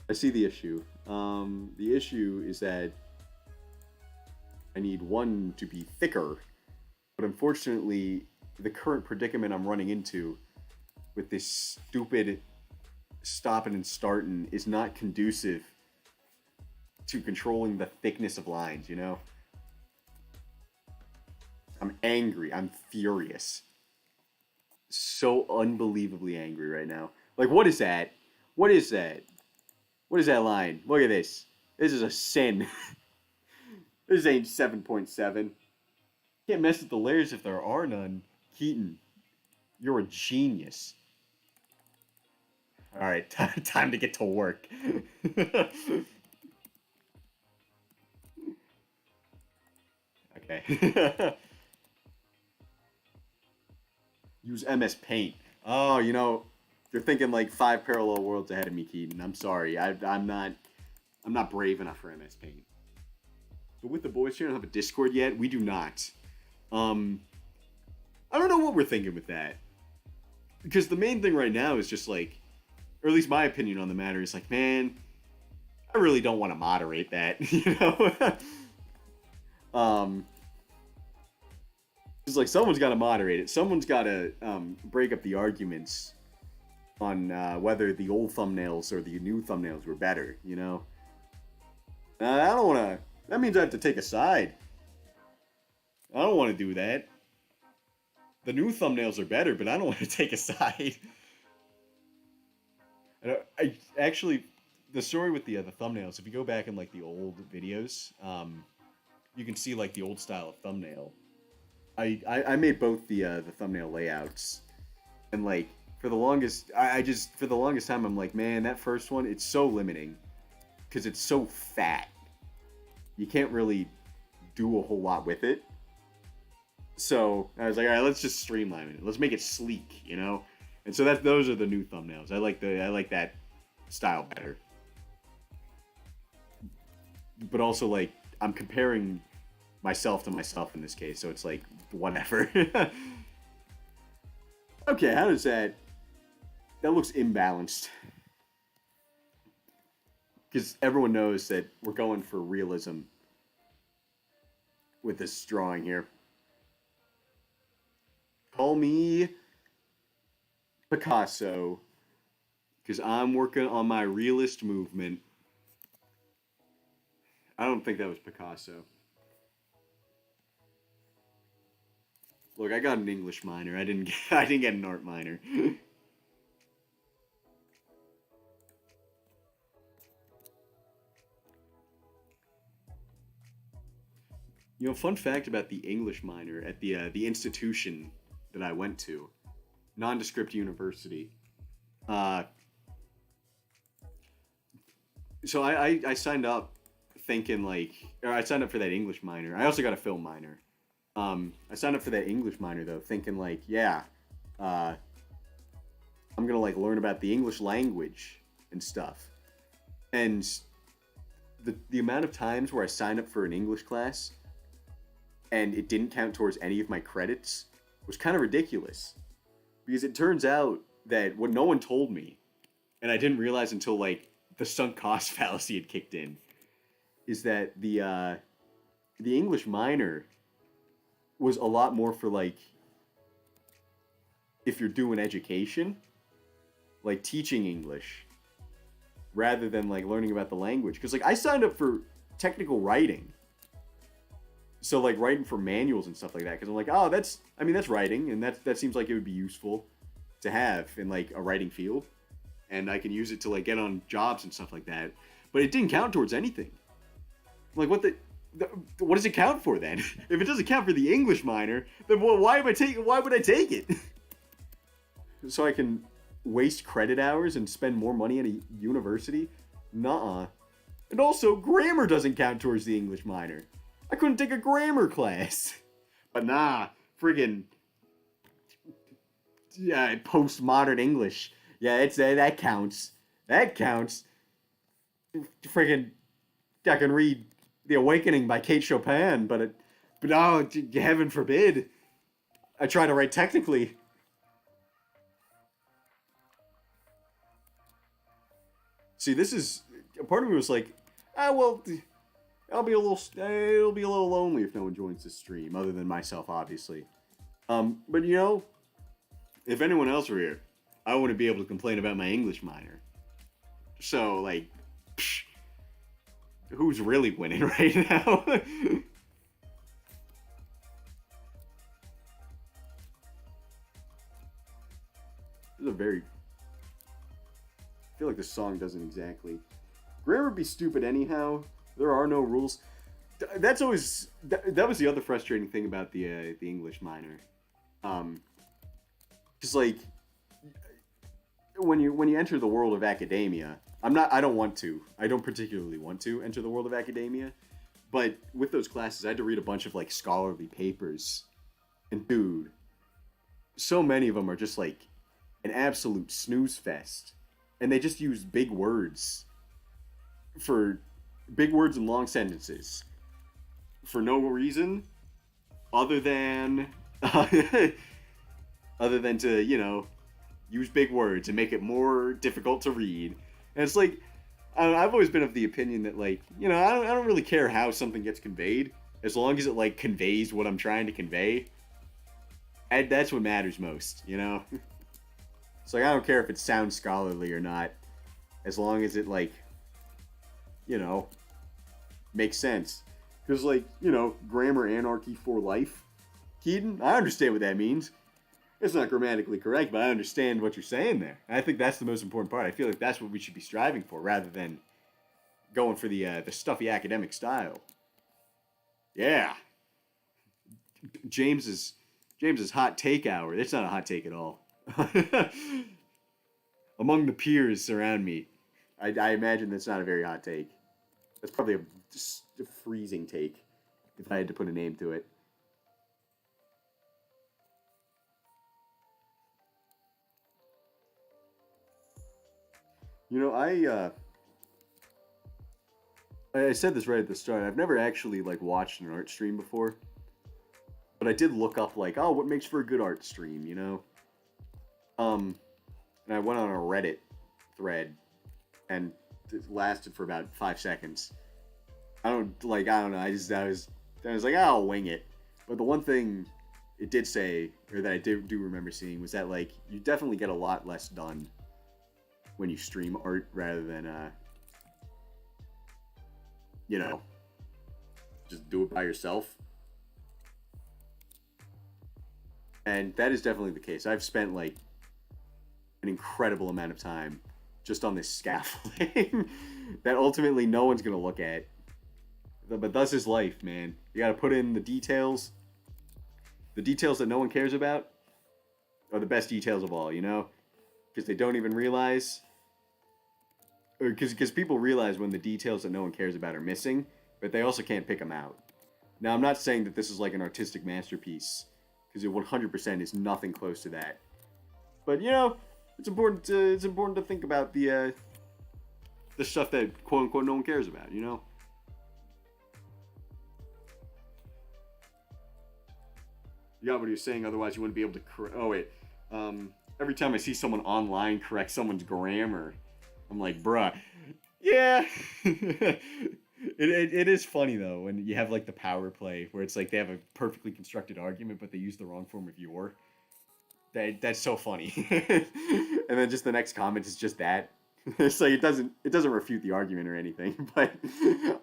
I see the issue. The issue is that I need one to be thicker, but unfortunately, the current predicament I'm running into with this stupid stopping and starting is not conducive to controlling the thickness of lines, you know? I'm angry. I'm furious. So unbelievably angry right now. Like, what is that? What is that? What is that line? Look at this. This is a sin. This ain't 7.7. Can't mess with the layers if there are none. Keaton, you're a genius. Alright, time to get to work. Okay. Use MS Paint. Oh, you know, you're thinking like 5 parallel worlds ahead of me, Keaton. I'm sorry. I'm not brave enough for MS Paint. But with the boys here, don't have a Discord yet. We do not. I don't know what we're thinking with that. Because the main thing right now is just like, or at least my opinion on the matter is like, man, I really don't want to moderate that, you know? It's like someone's got to moderate it. Someone's got to break up the arguments on whether the old thumbnails or the new thumbnails were better, you know? I don't want to... That means I have to take a side. I don't want to do that. The new thumbnails are better, but I don't want to take a side. I actually... The story with the thumbnails, if you go back in like the old videos, you can see like the old style of thumbnail. I made both the thumbnail layouts, and like for the longest for the longest time I'm like, man, that first one, it's so limiting because it's so fat. You can't really do a whole lot with it. So I was like, all right, let's just streamline it. Let's make it sleek, you know. And so those are the new thumbnails. I like that style better. But also like I'm comparing myself to myself in this case, so it's like whatever. Okay, how does that looks imbalanced. Because everyone knows that we're going for realism with this drawing here. Call me Picasso, because I'm working on my realist movement. I don't think that was Picasso. Look, I got an English minor. I didn't. I didn't get an art minor. You know, fun fact about the English minor at the institution that I went to, nondescript university. Uh, so I signed up thinking like, or I signed up for that English minor. I also got a film minor. I signed up for that English minor though, thinking like, yeah, uh, I'm gonna like learn about the English language and stuff. And the amount of times where I signed up for an English class and it didn't count towards any of my credits was kind of ridiculous. Because it turns out that what no one told me, and I didn't realize until like the sunk cost fallacy had kicked in, is that the English minor was a lot more for like if you're doing education, like teaching English, rather than like learning about the language. Because like I signed up for technical writing, so like writing for manuals and stuff like that. Because I'm like, oh, that's writing, and that seems like it would be useful to have in like a writing field, and I can use it to like get on jobs and stuff like that. But it didn't count towards anything. Like what does it count for then? If it doesn't count for the English minor, then why would I take it? So I can waste credit hours and spend more money at a university? Nuh-uh. And also, grammar doesn't count towards the English minor. I couldn't take a grammar class. But nah, friggin' yeah, postmodern English. Yeah, that counts. That counts. Friggin' I can read The Awakening by Kate Chopin, but oh, heaven forbid. I try to write technically. See, this is a part of me was like, well, it'll be a little lonely if no one joins the stream, other than myself, obviously. But you know, if anyone else were here, I wouldn't be able to complain about my English minor. So, like, psh, who's really winning right now? This is a very... I feel like this song doesn't exactly... Grammar would be stupid anyhow. There are no rules. That's always... That was the other frustrating thing about the English minor. Because, like, when you enter the world of academia... I don't particularly want to enter the world of academia. But with those classes, I had to read a bunch of, like, scholarly papers. And, dude, so many of them are just, like, an absolute snooze fest. And they just use big words and long sentences for no reason other than to, you know, use big words and make it more difficult to read. And it's like, I've always been of the opinion that, like, you know, I don't really care how something gets conveyed, as long as it, like, conveys what I'm trying to convey. And that's what matters most, you know? It's like, I don't care if it sounds scholarly or not, as long as it, like, you know, makes sense. Because, like, you know, grammar anarchy for life. Keaton, I understand what that means. It's not grammatically correct, but I understand what you're saying there. And I think that's the most important part. I feel like that's what we should be striving for, rather than going for the stuffy academic style. Yeah. James's hot take hour. It's not a hot take at all. Among the peers around me, I imagine that's not a very hot take. That's probably just a freezing take, if I had to put a name to it. You know, I said this right at the start. I've never actually, like, watched an art stream before. But I did look up, like, oh, what makes for a good art stream, you know? And I went on a Reddit thread, and it lasted for about 5 seconds. I don't know. I was like, oh, I'll wing it. But the one thing it did say, or that I do remember seeing, was that, like, you definitely get a lot less done when you stream art rather than, you know, just do it by yourself. And that is definitely the case. I've spent like an incredible amount of time just on this scaffolding that ultimately no one's gonna look at. But thus is life, man. You gotta put in the details. The details that no one cares about are the best details of all, you know? Because they don't even realize, or because people realize when the details that no one cares about are missing, but they also can't pick them out. Now, I'm not saying that this is like an artistic masterpiece, because it 100% is nothing close to that. But you know, it's important to think about the stuff that quote unquote no one cares about. You know. You got what he was saying. Otherwise, you wouldn't be able to. Oh wait. Every time I see someone online correct someone's grammar, I'm like, bruh. Yeah. It is funny though when you have like the power play where it's like they have a perfectly constructed argument but they use the wrong form of your. That's so funny. And then just the next comment is just that. So it doesn't refute the argument or anything, but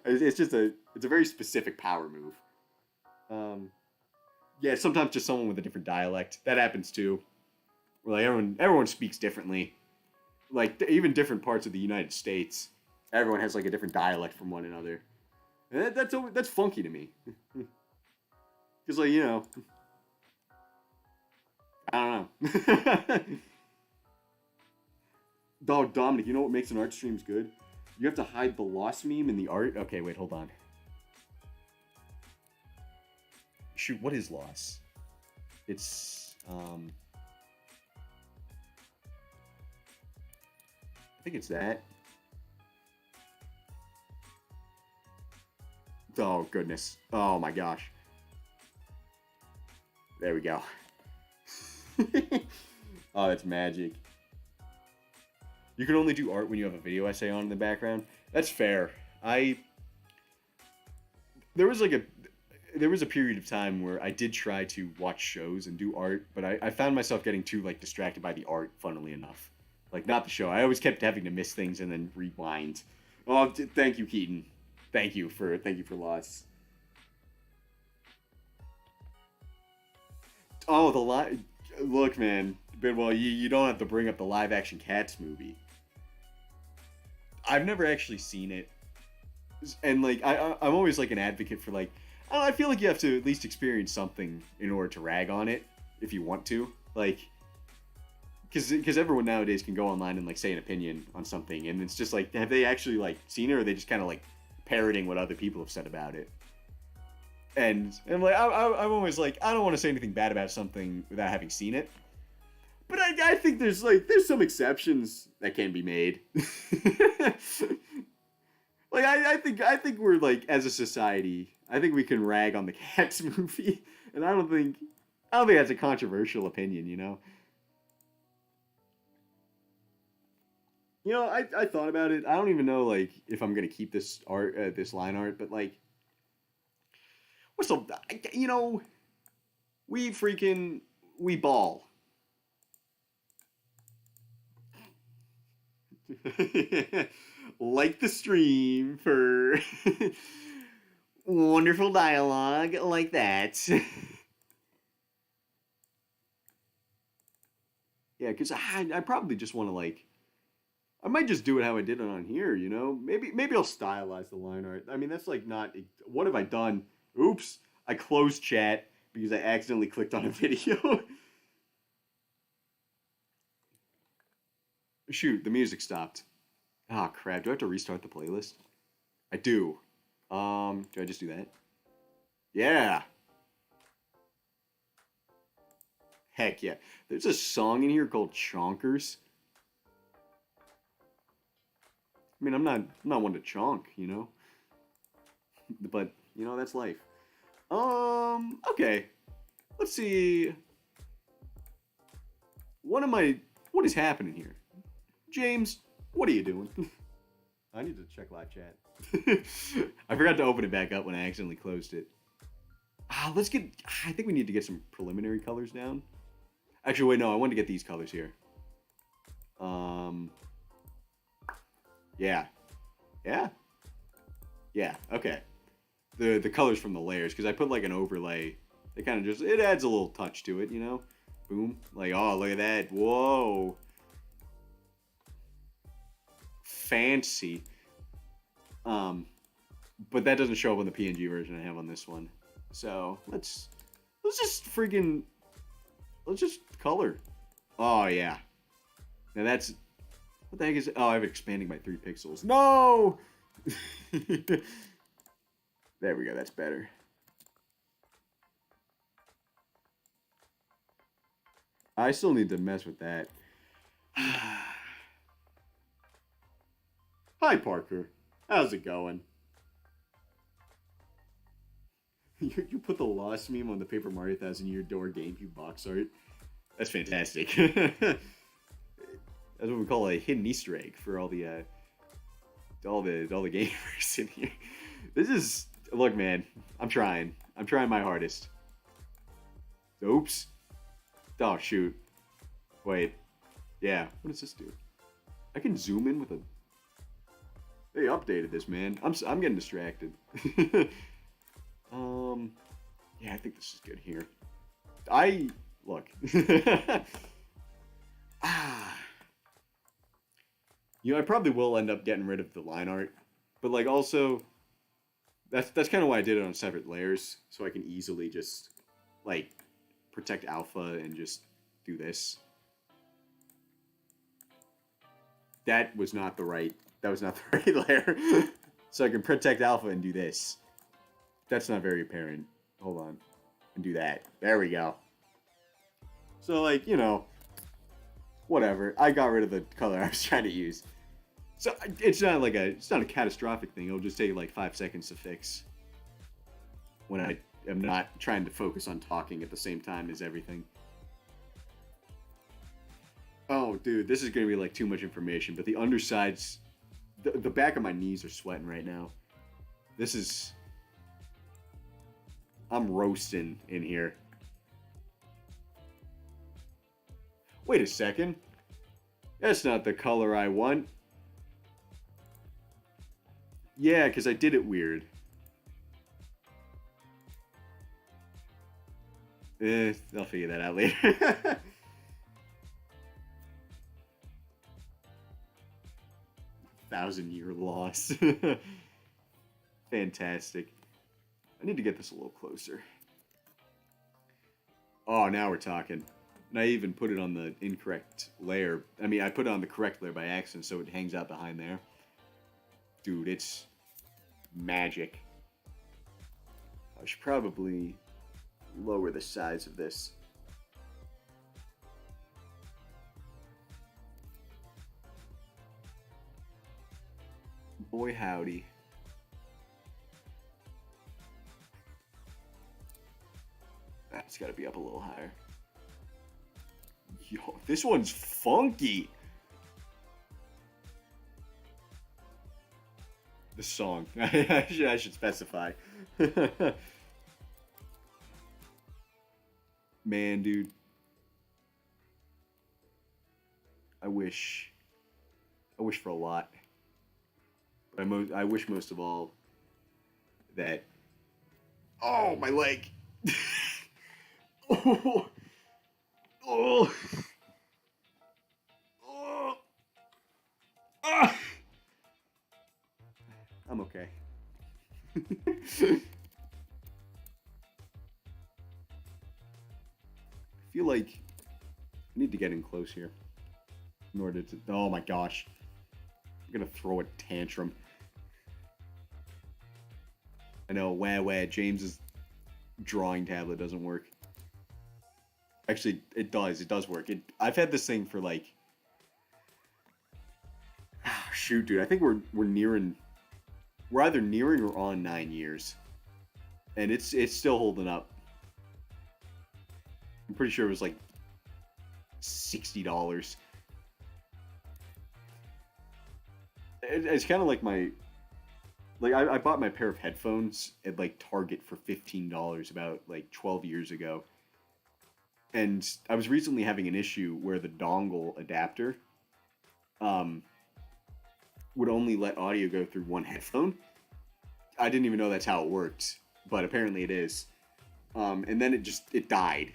it's just it's a very specific power move. Yeah, sometimes just someone with a different dialect that happens too. Where like everyone speaks differently. Like even different parts of the United States, everyone has like a different dialect from one another. And that's funky to me. Because like, you know, I don't know. Dog Dominic, you know what makes an art streams good? You have to hide the lost meme in the art. Okay, wait, hold on. Shoot, what is loss? It's I think it's that. Oh goodness. Oh my gosh. There we go. Oh, that's magic. You can only do art when you have a video essay on in the background. That's fair. There was a period of time where I did try to watch shows and do art, but I found myself getting too like distracted by the art, funnily enough. Like not the show. I always kept having to miss things and then rewind. Oh, thank you, Keaton. Thank you for lots. Oh, the live. Look, man. Bidwell, you don't have to bring up the live action Cats movie. I've never actually seen it, and like I'm always like an advocate for like I feel like you have to at least experience something in order to rag on it if you want to, like because everyone nowadays can go online and like say an opinion on something, and it's just like have they actually like seen it, or are they just kind of like parroting what other people have said about it? And like I'm always like I don't want to say anything bad about something without having seen it. But I think there's some exceptions that can be made. Like I think we're like as a society, I think we can rag on the Cats movie, and I don't think that's a controversial opinion, you know. You know, I thought about it. I don't even know like if I'm gonna keep this art, this line art, but like, what's the, you know, we ball. Like the stream for wonderful dialogue like that. Yeah, because I probably just want to like I might just do it how I did it on here, you know. Maybe I'll stylize the line art. I mean, that's like not. What have I done? Oops! I closed chat because I accidentally clicked on a video. Shoot, the music stopped. Ah, crap. Do I have to restart the playlist? I do. Do I just do that? Yeah. Heck yeah. There's a song in here called Chonkers. I mean, I'm not one to chonk, you know. But, you know, that's life. Okay. Let's see. What is happening here? James, what are you doing? I need to check live chat. I forgot to open it back up when I accidentally closed it. I think we need to get some preliminary colors down. Actually, wait, no, I wanted to get these colors here. Yeah. Yeah? Yeah, okay. The colors from the layers, because I put like an overlay. It kind of just, it adds a little touch to it, you know? Boom. Like, oh, look at that. Whoa. Fancy. Um, but that doesn't show up on the PNG version I have on this one. So let's just freaking let's just color. Oh yeah. Now that's what the heck is it? Oh, I'm expanding by 3 pixels. No. There we go. That's better. I still need to mess with that. Hi, Parker. How's it going? You put the Lost meme on the Paper Mario 1000-Year Door GameCube box art. That's fantastic. That's what we call a hidden Easter egg for all the gamers in here. This is look, man. I'm trying. I'm trying my hardest. Oops. Oh shoot. Wait. Yeah. What does this do? I can zoom in with a. They updated this, man. I'm getting distracted. Yeah, I think this is good here. Look. You know, I probably will end up getting rid of the line art, but like also, that's kind of why I did it on separate layers, so I can easily just like protect alpha and just do this. That was not the right layer. So I can protect alpha and do this. That's not very apparent. Hold on. And do that. There we go. So, like, you know, whatever. I got rid of the color I was trying to use. So, it's not a catastrophic thing. It'll just take, like, 5 seconds to fix. When I am not trying to focus on talking at the same time as everything. Oh, dude, this is going to be, like, too much information. But the undersides... The back of my knees are sweating right now. This is... I'm roasting in here. Wait a second. That's not the color I want. Yeah, because I did it weird. I'll figure that out later. Thousand-year loss. Fantastic. I need to get this a little closer. Oh, now we're talking. And I even put it on the incorrect layer. I mean, I put it on the correct layer by accident, so it hangs out behind there. Dude, it's magic. I should probably lower the size of this. Boy, howdy. That's got to be up a little higher. Yo, this one's funky. The song. I should specify. Man, dude. I wish for a lot. But I wish most of all that... Oh, my leg! Oh! Oh! Oh! Ah! I'm okay. I feel like I need to get in close here in order to... Oh my gosh. I'm gonna throw a tantrum. I know, wah, James's drawing tablet doesn't work. Actually, it does work. I've had this thing for like... Shoot, dude, I think we're either nearing or on 9 years. And it's still holding up. I'm pretty sure it was like $60. It's kind of like my... Like, I bought my pair of headphones at, like, Target for $15 about, like, 12 years ago. And I was recently having an issue where the dongle adapter would only let audio go through one headphone. I didn't even know that's how it worked, but apparently it is. And then it died.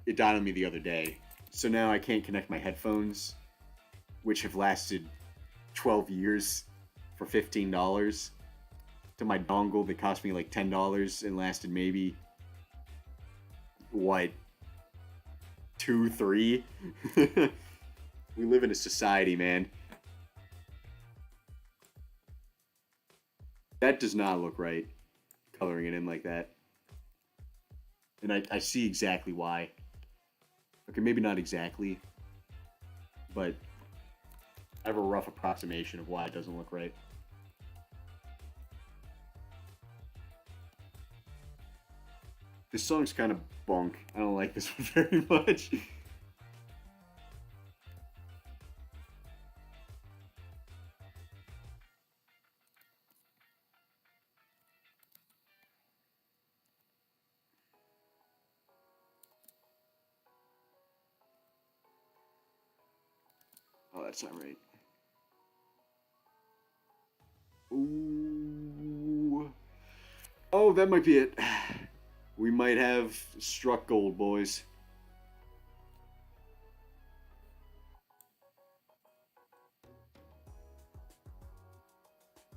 it died on me the other day. So now I can't connect my headphones, which have lasted 12 years for $15 to my dongle that cost me like $10 and lasted maybe what 2, 3. We live in a society, man. That does not look right, coloring it in like that. And I see exactly why. Okay, maybe not exactly, but I have a rough approximation of why it doesn't look right. This song's kind of bunk. I don't like this one very much. Oh, that's not right. Ooh. Oh, that might be it. We might have struck gold, boys.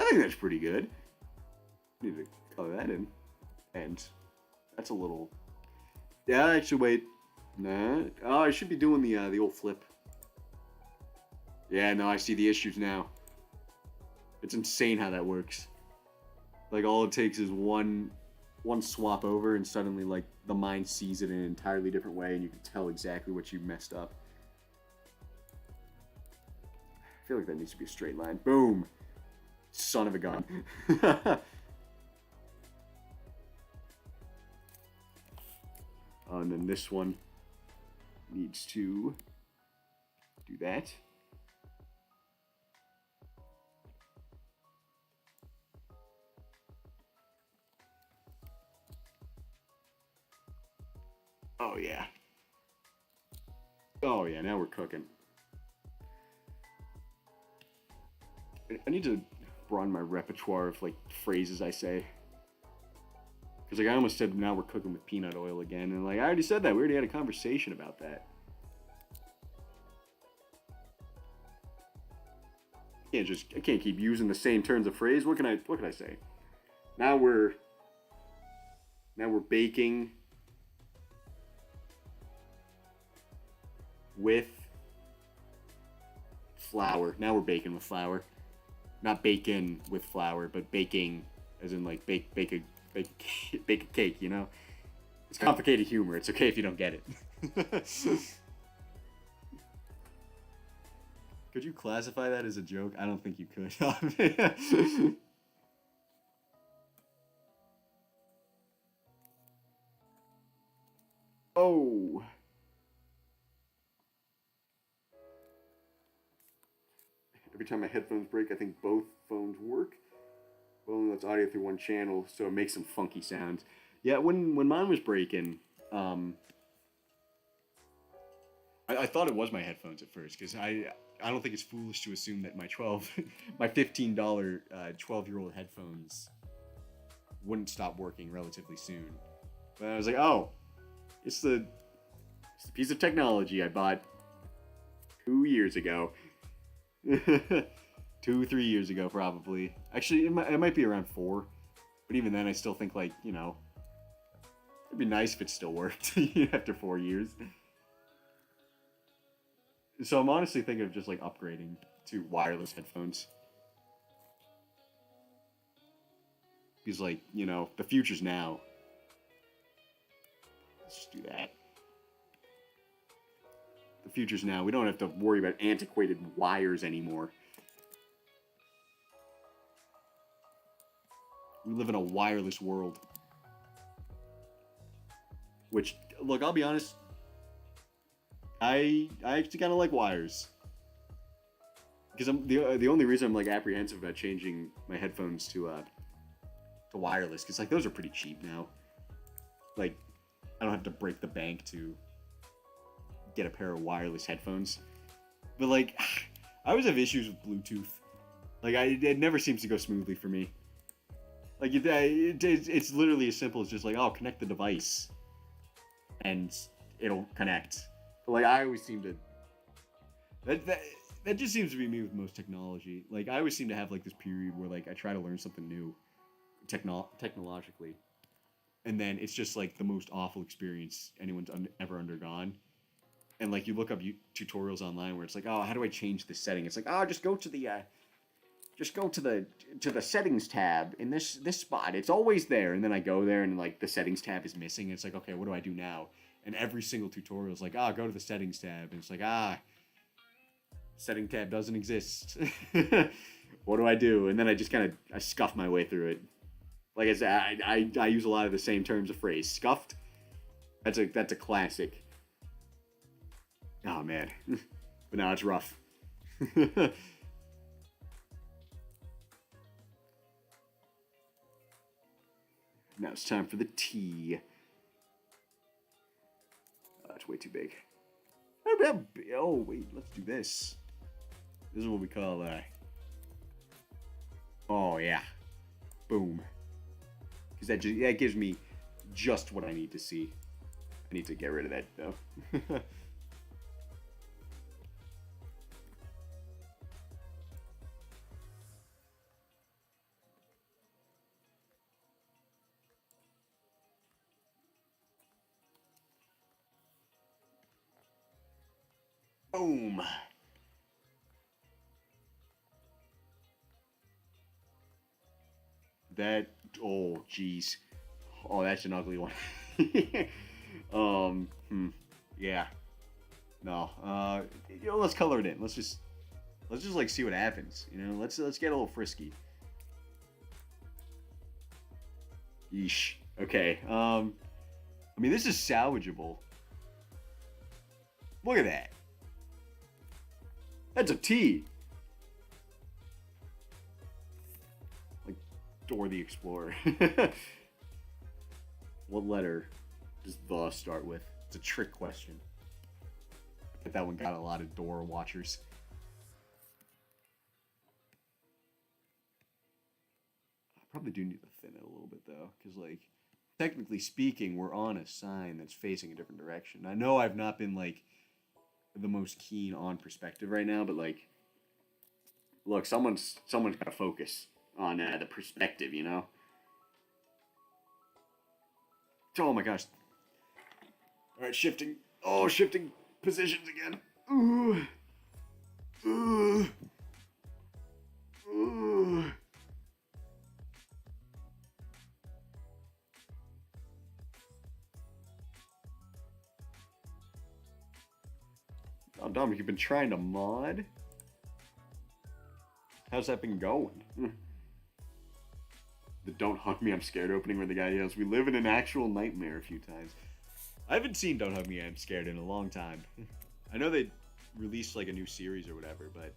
I think that's pretty good. Need to color that in. And that's a little... Yeah, actually, wait. Nah. Oh, I should be doing the old flip. Yeah, no, I see the issues now. It's insane how that works. Like, all it takes is one swap over, and suddenly, like, the mind sees it in an entirely different way, and you can tell exactly what you messed up. I feel like that needs to be a straight line. Boom! Son of a gun. And then this one needs to do that. Oh yeah. Oh yeah, now we're cooking. I need to broaden my repertoire of like phrases I say. Because like I almost said now we're cooking with peanut oil again, and like I already said that. We already had a conversation about that. I can't keep using the same turns of phrase. What can I say? Now we're baking with flour. Now we're baking with flour. Not bacon with flour, but baking as in like bake a cake, you know? It's complicated humor. It's okay if you don't get it. Could you classify that as a joke? I don't think you could. Oh. Every time my headphones break, I think both phones work. Well, only lets audio through one channel, so it makes some funky sounds. Yeah, when mine was breaking, I thought it was my headphones at first, because I don't think it's foolish to assume that my my $15 12-year-old headphones wouldn't stop working relatively soon. But I was like, oh, it's the piece of technology I bought 2 years ago. 2, 3 years ago, probably. Actually, it might be around 4. But even then, I still think, like, you know, it'd be nice if it still worked after 4 years. So I'm honestly thinking of just, like, upgrading to wireless headphones. Because, like, you know, the future's now. Let's just do that. The future's now. We don't have to worry about antiquated wires anymore. We live in a wireless world. Which, look, I'll be honest. I actually kind of like wires. Because the only reason I'm like apprehensive about changing my headphones to wireless, because like those are pretty cheap now. Like, I don't have to break the bank to get a pair of wireless headphones. But like, I always have issues with Bluetooth. Like, it never seems to go smoothly for me. Like, it's literally as simple as just like, oh, connect the device. And it'll connect. Like I always seem to that that just seems to be me with most technology. Like I always seem to have like this period where like I try to learn something new technologically, and then it's just like the most awful experience anyone's ever undergone. And like you look up tutorials online where it's like, oh, how do I change this setting? It's like, oh, just go to the settings tab in this spot. It's always there. And then I go there and like the settings tab is missing. And it's like, okay, what do I do now? And every single tutorial is like, ah, go to the settings tab. And it's like, ah, setting tab doesn't exist. What do I do? And then I just kind of I scuff my way through it. Like I said, I use a lot of the same terms of phrase. Scuffed. That's a classic. Oh man, but now it's rough. Now it's time for the tea. Oh, that's way too big. Oh wait, let's do this. This is what we call oh yeah, boom. Because that gives me just what I need to see. I need to get rid of that though. Boom. That, oh jeez. Oh, that's an ugly one. Yeah. No. Let's color it in. Let's just like see what happens. Let's get a little frisky. Yeesh. Okay. I mean, this is salvageable. Look at that. That's a T. Like Dora the Explorer. What letter does the start with? It's a trick question. I bet that one got a lot of Dora watchers. I probably do need to thin it a little bit though, because like technically speaking, we're on a sign that's facing a different direction. I know I've not been like the most keen on perspective right now, but like, look, someone's got to focus on the perspective, Oh my gosh! All right, shifting. Oh, shifting positions again. Ooh, ooh, ooh. Oh, Dominic, you've been trying to mod? How's that been going? The Don't Hug Me, I'm Scared opening where the guy yells, we live in an actual nightmare a few times. I haven't seen Don't Hug Me, I'm Scared in a long time. I know they released like a new series or whatever, but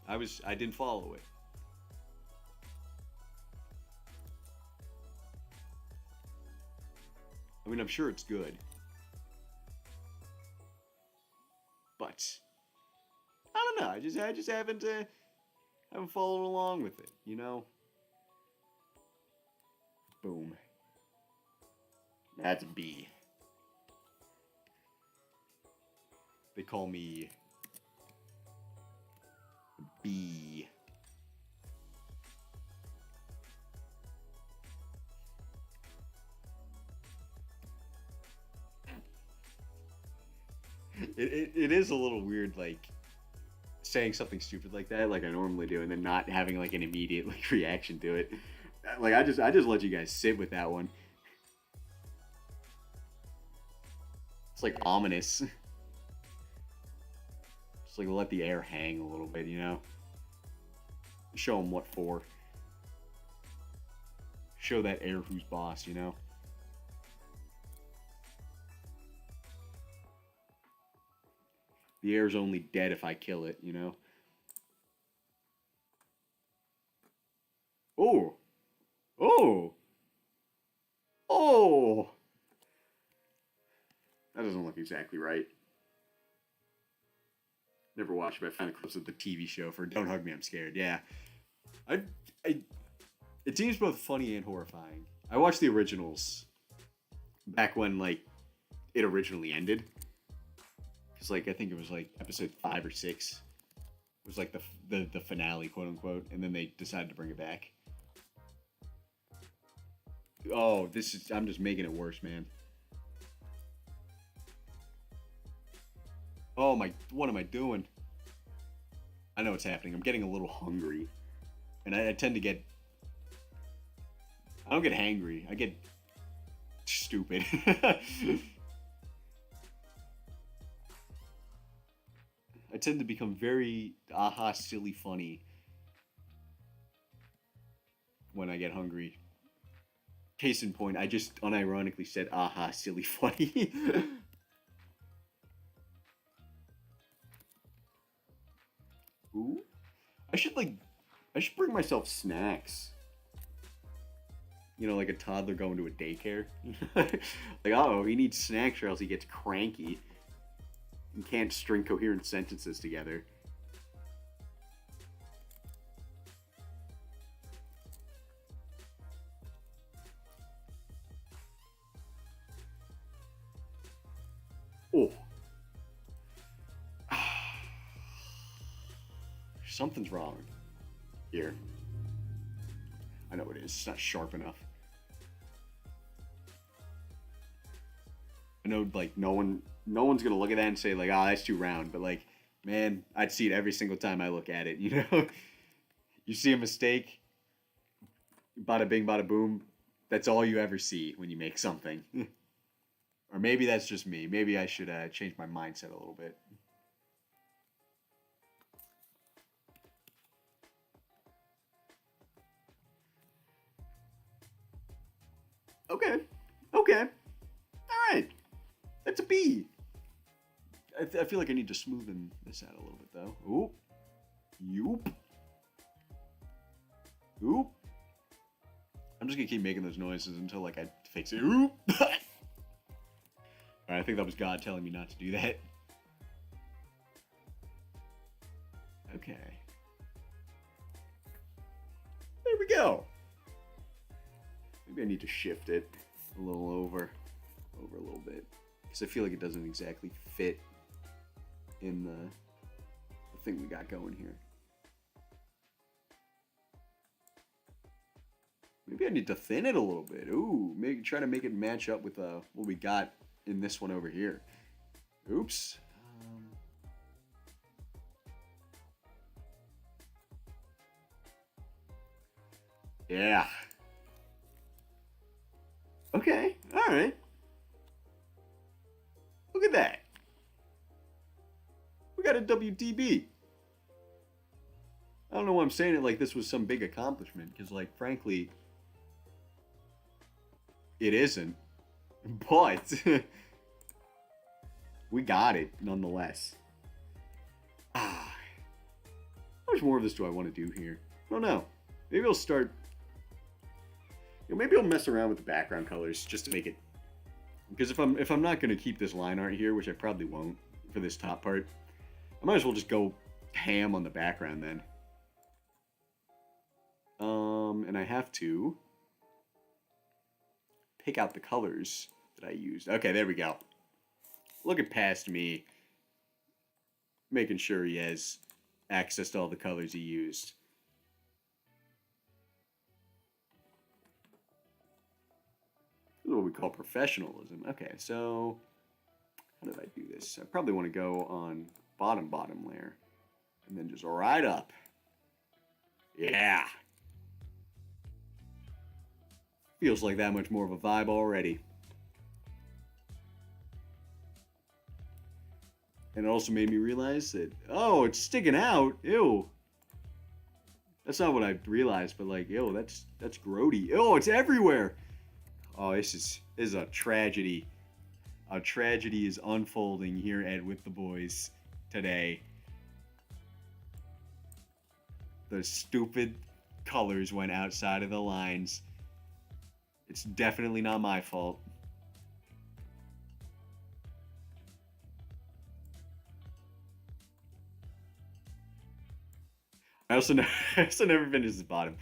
I didn't follow it. I mean, I'm sure it's good. But I don't know. I just haven't followed along with it, Boom. That's a B. They call me B. It is a little weird, like, saying something stupid like that, like I normally do, and then not having like an immediate like reaction to it. Like I just let you guys sit with that one. It's like ominous. Just like let the air hang a little bit, Show them what for. Show that air who's boss, The air's only dead if I kill it, Oh! Oh! Oh! That doesn't look exactly right. Never watched, but I found clips of the TV show for Don't Hug Me, I'm Scared. Yeah. It seems both funny and horrifying. I watched the originals back when, like, it originally ended. Because like I think it was like episode 5 or 6 was like the finale, quote unquote, and then they decided to bring it back. Oh, this is I'm just making it worse, man. Oh my, what am I doing? I know what's happening. I'm getting a little hungry, and I tend to get. I don't get hangry. I get stupid. I tend to become very aha silly funny when I get hungry. Case in point, I just unironically said aha silly funny. Ooh, I should like I should bring myself snacks. You know, like a toddler going to a daycare. Like, oh, he needs snacks or else he gets cranky and can't string coherent sentences together. Oh. Something's wrong here. I know it is. It's not sharp enough. I know, like, no one's gonna look at that and say, like, oh, that's too round. But, like, man, I'd see it every single time I look at it, you know? You see a mistake, bada bing, bada boom. That's all you ever see when you make something. Or maybe that's just me. Maybe I should change my mindset a little bit. Okay. Okay. All right. That's a B. I feel like I need to smoothen this out a little bit, though. Oop. Yoop. Oop. I'm just gonna keep making those noises until, like, I fix it. Oop. Alright, I think that was God telling me not to do that. Okay. There we go. Maybe I need to shift it a little over a little bit. Because I feel like it doesn't exactly fit in the thing we got going here. Maybe I need to thin it a little bit. Ooh, maybe try to make it match up with what we got in this one over here. Oops. Yeah. Okay, alright. Look at that. We got a WDB. I don't know why I'm saying it like this was some big accomplishment, because, like, frankly, it isn't. But we got it nonetheless. How much more of this do I want to do here? I don't know. Maybe I'll start. Maybe I'll mess around with the background colors just to make it. Because if I'm not gonna keep this line art here, which I probably won't for this top part, I might as well just go ham on the background then. And I have to pick out the colors that I used. Okay, there we go. Looking past me, making sure he has access to all the colors he used. This is what we call professionalism. Okay, so how did I do this? I probably want to go on bottom layer and then just right up. Yeah. Feels like that much more of a vibe already. And it also made me realize that, oh, it's sticking out. Ew. That's not what I realized, but, like, ew, that's grody. Ew, it's everywhere. Oh, this is a tragedy. A tragedy is unfolding here at With the Boys today. The stupid colors went outside of the lines. It's definitely not my fault. I also never finished the bottom.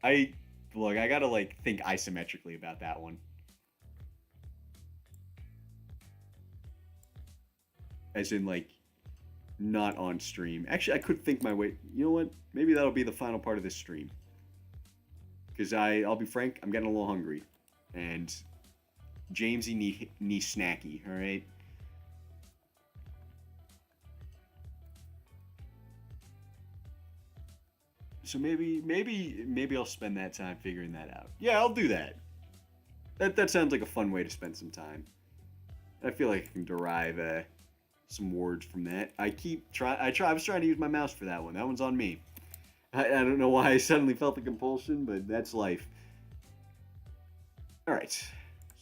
I gotta, like, think isometrically about that one. as in like not on stream. Actually, I could think my way. You know what? Maybe that'll be the final part of this stream. Because I'll be frank, I'm getting a little hungry, and Jamesy need snacky. All right. So maybe I'll spend that time figuring that out. Yeah, I'll do that. That sounds like a fun way to spend some time. I feel like I can derive some words from that. I was trying to use my mouse for that one. That one's on me. I don't know why I suddenly felt the compulsion, but that's life. All right,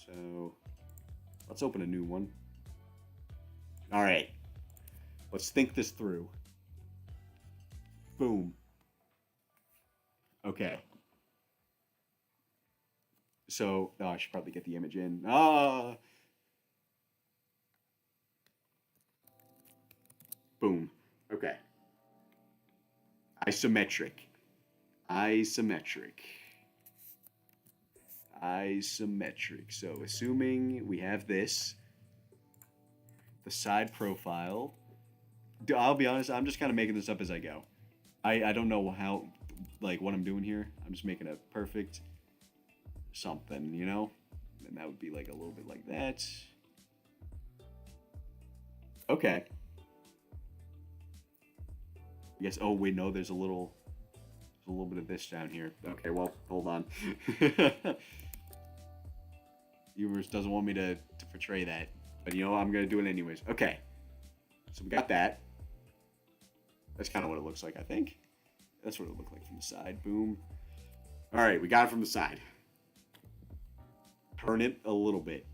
so let's open a new one. All right, let's think this through. Boom. Okay. So, oh, I should probably get the image in. Boom. Okay. Isometric. Isometric. Isometric. So, assuming we have this, the side profile. I'll be honest, I'm just kind of making this up as I go. I don't know how, like, what I'm doing here. I'm just making a perfect something, you know? And that would be like a little bit like that. Okay. Yes. Oh wait, no. There's a little bit of this down here. Okay. Well, hold on. Universe doesn't want me to portray that, but you know I'm gonna do it anyways. Okay. So we got that. That's kind of what it looks like, I think. That's what it looked like from the side. Boom. All right, we got it from the side. Turn it a little bit.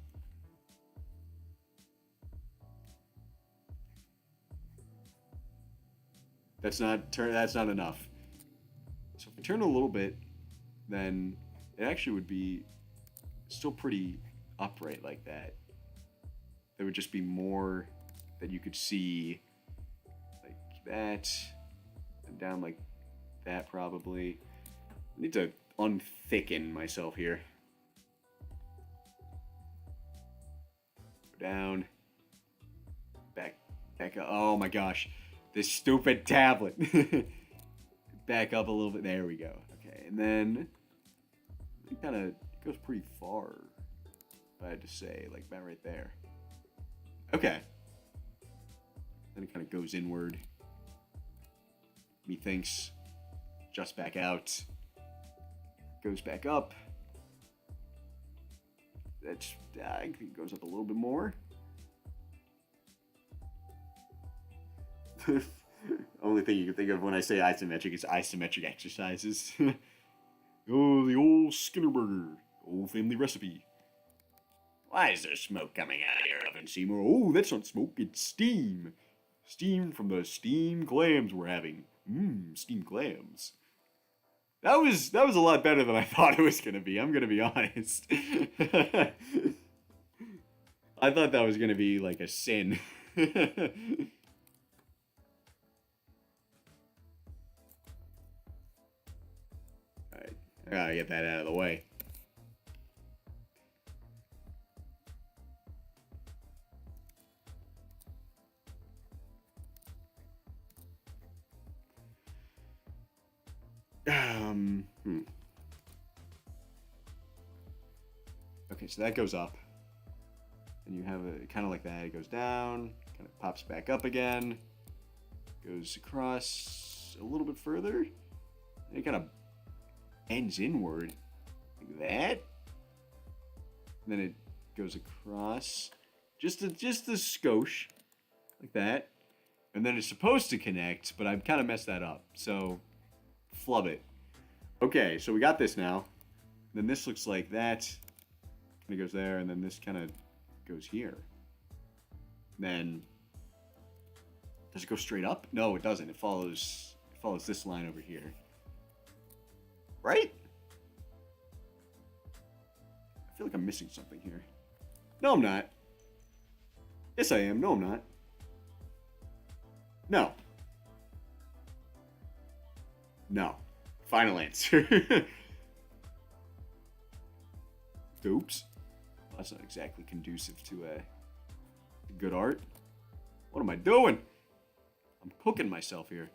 That's not enough. So if we turn a little bit, then it actually would be still pretty upright like that. There would just be more that you could see like that and down like that probably. I need to unthicken myself here. Go down. Back up. Oh my gosh. This stupid tablet. Back up a little bit. There we go. Okay, and then it kind of goes pretty far, if I had to say, like about right there. Okay. Then it kind of goes inward. Methinks. Just back out. Goes back up. That's, I think it goes up a little bit more. Only thing you can think of when I say isometric is isometric exercises. Oh, the old Skinner burger. Old family recipe. Why is there smoke coming out of your oven, Seymour? Oh, that's not smoke, it's steam. Steam from the steamed clams we're having. Mmm, steamed clams. That was a lot better than I thought it was gonna be, I'm gonna be honest. I thought that was gonna be like a sin. Alright, I gotta get that out of the way. Okay, so that goes up. And you have a kind of like that. It goes down, kind of pops back up again, goes across a little bit further, and it kind of ends inward like that. And then it goes across just a skosh like that. And then it's supposed to connect, but I've kind of messed that up. So flub it. Okay, so we got this now. Then this looks like that. Kind of goes there, and then this kind of goes here. Then does it go straight up? No, it doesn't. It follows this line over here. Right? I feel like I'm missing something here. No, I'm not. Yes, I am. No, I'm not. No. No. Final answer. Oops. Well, that's not exactly conducive to good art. What am I doing? I'm cooking myself here.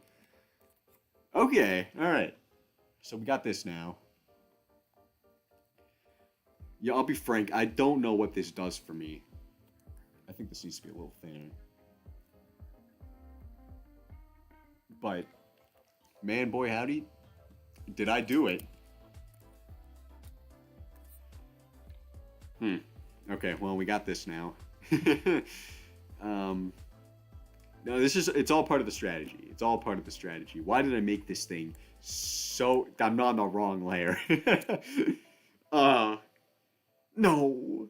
Okay, alright. So we got this now. Yeah, I'll be frank. I don't know what this does for me. I think this needs to be a little thinner. But, man, boy, howdy, did I do it. Okay, well, we got this now. No, it's all part of the strategy. It's all part of the strategy. Why did I make this thing so... I'm not on the wrong layer. No.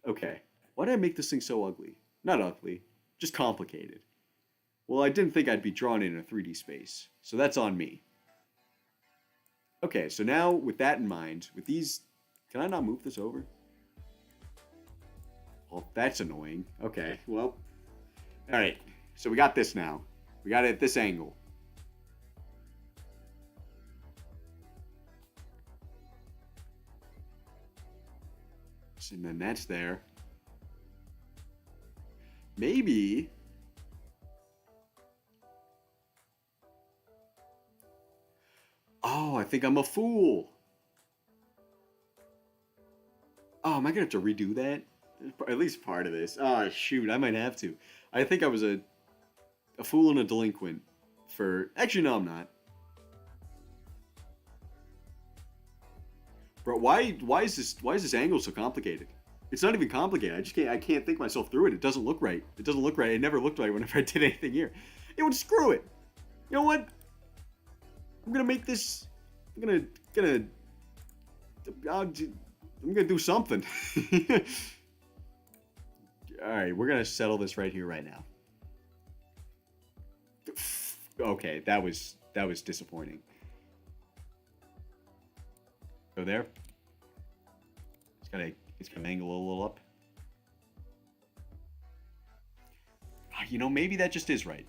Okay. Why did I make this thing so ugly? Not ugly, just complicated. Well, I didn't think I'd be drawn in a 3D space, so that's on me. Okay, so now with that in mind, with these... Can I not move this over? Well, that's annoying. Okay, well... Alright, so we got this now. We got it at this angle. And then that's there. Maybe... Oh, I think I'm a fool. Oh, am I gonna have to redo that? At least part of this. Oh, shoot, I might have to. I think I was a fool and a delinquent for... Actually, no, I'm not. Bro, why is this angle so complicated? It's not even complicated. I can't think myself through it. It doesn't look right. It doesn't look right. It never looked right whenever I did anything here. It would screw it. You know what? I'm gonna make this. I'm gonna do something. All right, we're gonna settle this right here, right now. Okay, that was disappointing. Go there. It's gonna angle a little up. You know, maybe that just is right.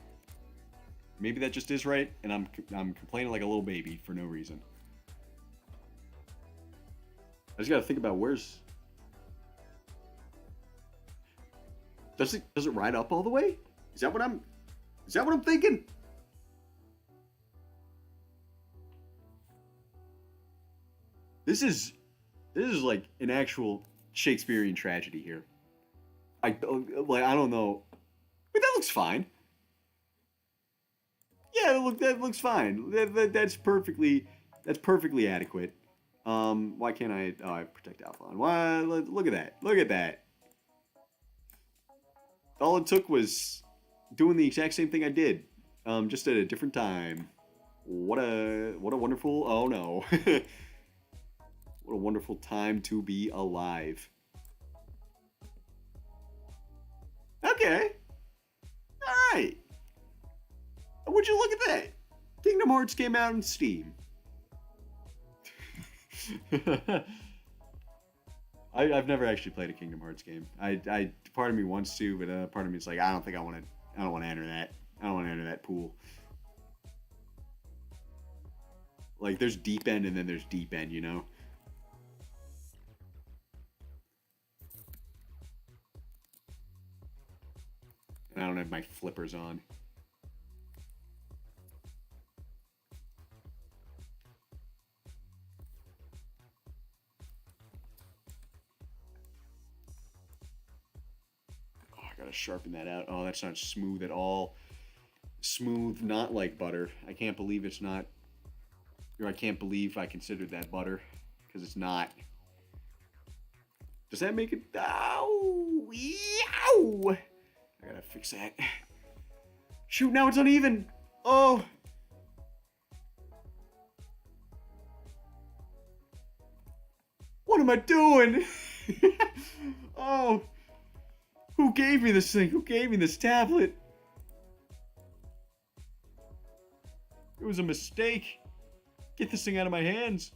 Maybe that just is right, and I'm complaining like a little baby for no reason. I just gotta think about where's... Does it ride up all the way? Is that what I'm thinking? This is like an actual Shakespearean tragedy here. I don't know. But that looks fine. Yeah, that looks fine. That's perfectly adequate. Why can't I? Oh, I protect Alphon. Why? Look at that. Look at that. All it took was doing the exact same thing I did, just at a different time. What a wonderful. Oh no. What a wonderful time to be alive. Okay. Alright. Would you look at that? Kingdom Hearts came out on Steam. I've never actually played a Kingdom Hearts game. Part of me wants to, but part of me is like, I don't want to enter that. I don't want to enter that pool. Like, there's deep end and then there's deep end, you know? And I don't have my flippers on. Oh, I gotta sharpen that out. Oh, that's not smooth at all. Smooth, not like butter. I can't believe it's not. Or I can't believe I considered that butter. Because it's not. Does that make it? Ow! Yow! I gotta fix that. Shoot, now it's uneven. Oh. What am I doing? Oh. Who gave me this thing? Who gave me this tablet? It was a mistake. Get this thing out of my hands.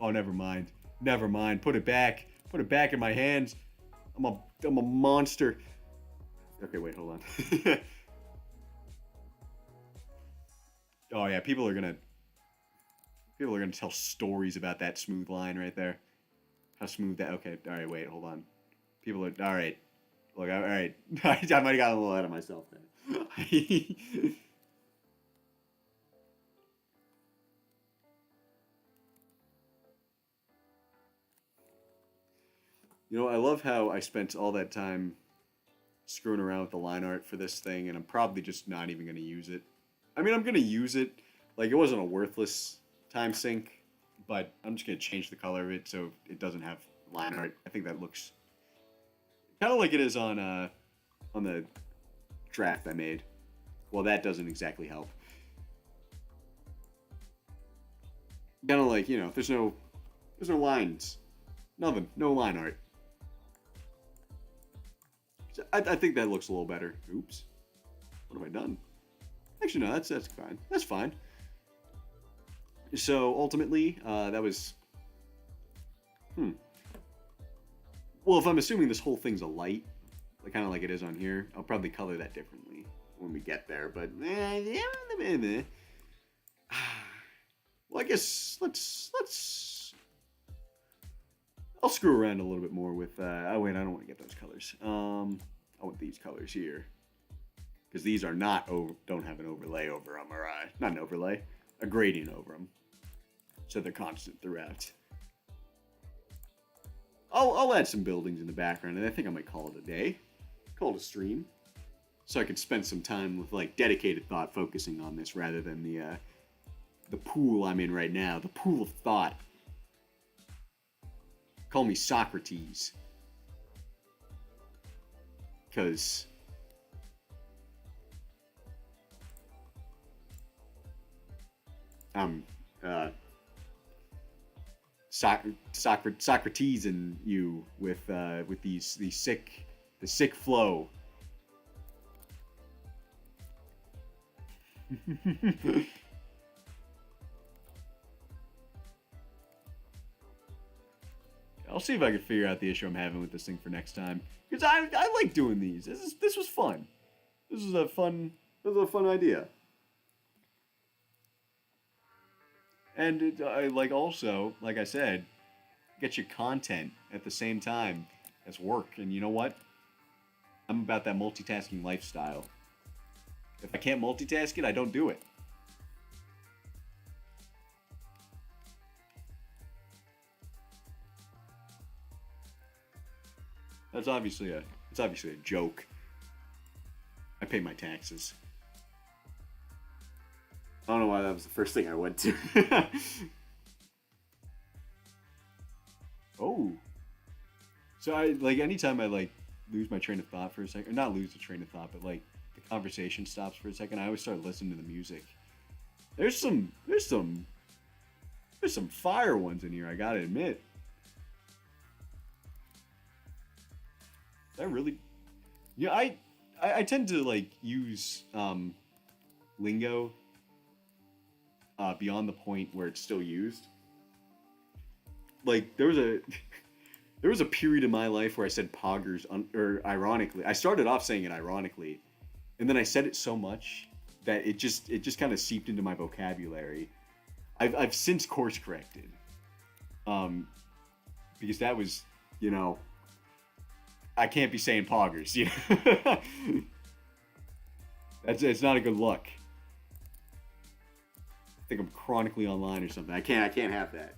Oh, never mind. Never mind. Put it back. Put it back in my hands. I'm a monster. Okay, wait, hold on. Oh yeah, people are gonna tell stories about that smooth line right there. How smooth that. Okay, all right, wait, hold on. People are all right. Look, all right. I might have gotten a little ahead of myself there. I love how I spent all that time screwing around with the line art for this thing, and I'm probably just not even going to use it. I mean, I'm going to use it. Like, it wasn't a worthless time sink, but I'm just going to change the color of it so it doesn't have line art. I think that looks kind of like it is on the draft I made. Well, that doesn't exactly help. Kind of like, there's no lines. Nothing. No line art. I think that looks a little better. Oops. What have I done? Actually, no, that's fine. That's fine. So, ultimately, that was... Well, if I'm assuming this whole thing's a light, kind of like it is on here, I'll probably color that differently when we get there, but... Well, I guess let's... I'll screw around a little bit more with... oh, wait, I don't want to get those colors. I want these colors here. Because these are don't have an overlay over them, or not an overlay, a gradient over them. So they're constant throughout. I'll add some buildings in the background, and I think I might call it a day. Call it a stream. So I could spend some time with, dedicated thought focusing on this rather than the pool I'm in right now. The pool of thought. Call me Socrates. Because... Socrates and you with the sick flow. I'll see if I can figure out the issue I'm having with this thing for next time, because I like doing these. This was fun. This was a fun idea. And also, like I said, get your content at the same time as work. And you know what? I'm about that multitasking lifestyle. If I can't multitask it, I don't do it. It's obviously a joke. I pay my taxes. I don't know why that was the first thing I went to. Oh. So anytime I lose my train of thought for a second, or not lose the train of thought, but the conversation stops for a second, I always start listening to the music. There's some fire ones in here, I gotta admit. That really... Yeah, I tend to use lingo beyond the point where it's still used. There was a period in my life where I said poggers, or ironically. I started off saying it ironically, and then I said it so much that it just kind of seeped into my vocabulary. I've since course corrected, because that was, I can't be saying poggers. It's not a good look. I think I'm chronically online or something. I can't have that.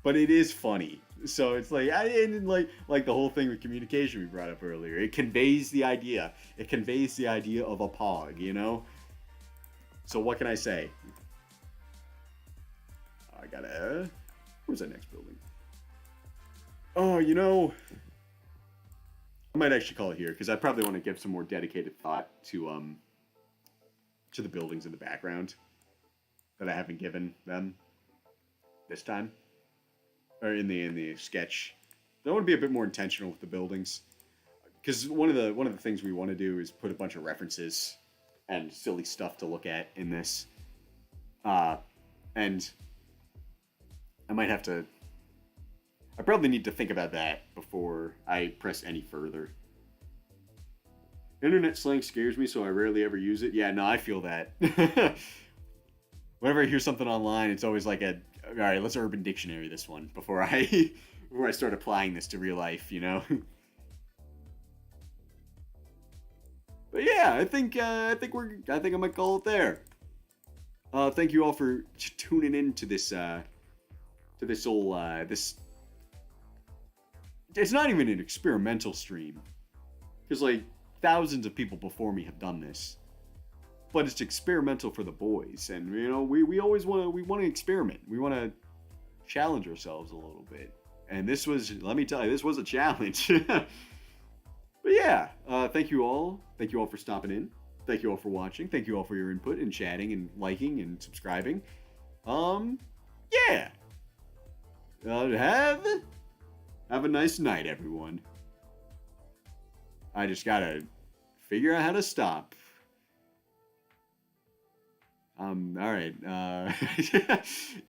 But it is funny. So it's like the whole thing with communication we brought up earlier. It conveys the idea. It conveys the idea of a pog, So what can I say? I gotta... Where's that next building? Oh, I might actually call it here, because I probably want to give some more dedicated thought to the buildings in the background that I haven't given them this time, or in the sketch. I want to be a bit more intentional with the buildings, because one of the things we want to do is put a bunch of references and silly stuff to look at in this, and I probably need to think about that before I press any further. Internet slang scares me, so I rarely ever use it. Yeah, no, I feel that. Whenever I hear something online, it's always all right, let's Urban Dictionary this one before I before I start applying this to real life, you know. But yeah, I think I might call it there. Thank you all for tuning in to this whole this. It's not even an experimental stream, because like thousands of people before me have done this, but it's experimental for the boys, and you know we always want to experiment. We want to challenge ourselves a little bit, and this was, let me tell you, this was a challenge. But yeah, thank you all. Thank you all for stopping in. Thank you all for watching. Thank you all for your input and chatting and liking and subscribing. Yeah. Have a nice night, everyone. I just gotta figure out how to stop. All right.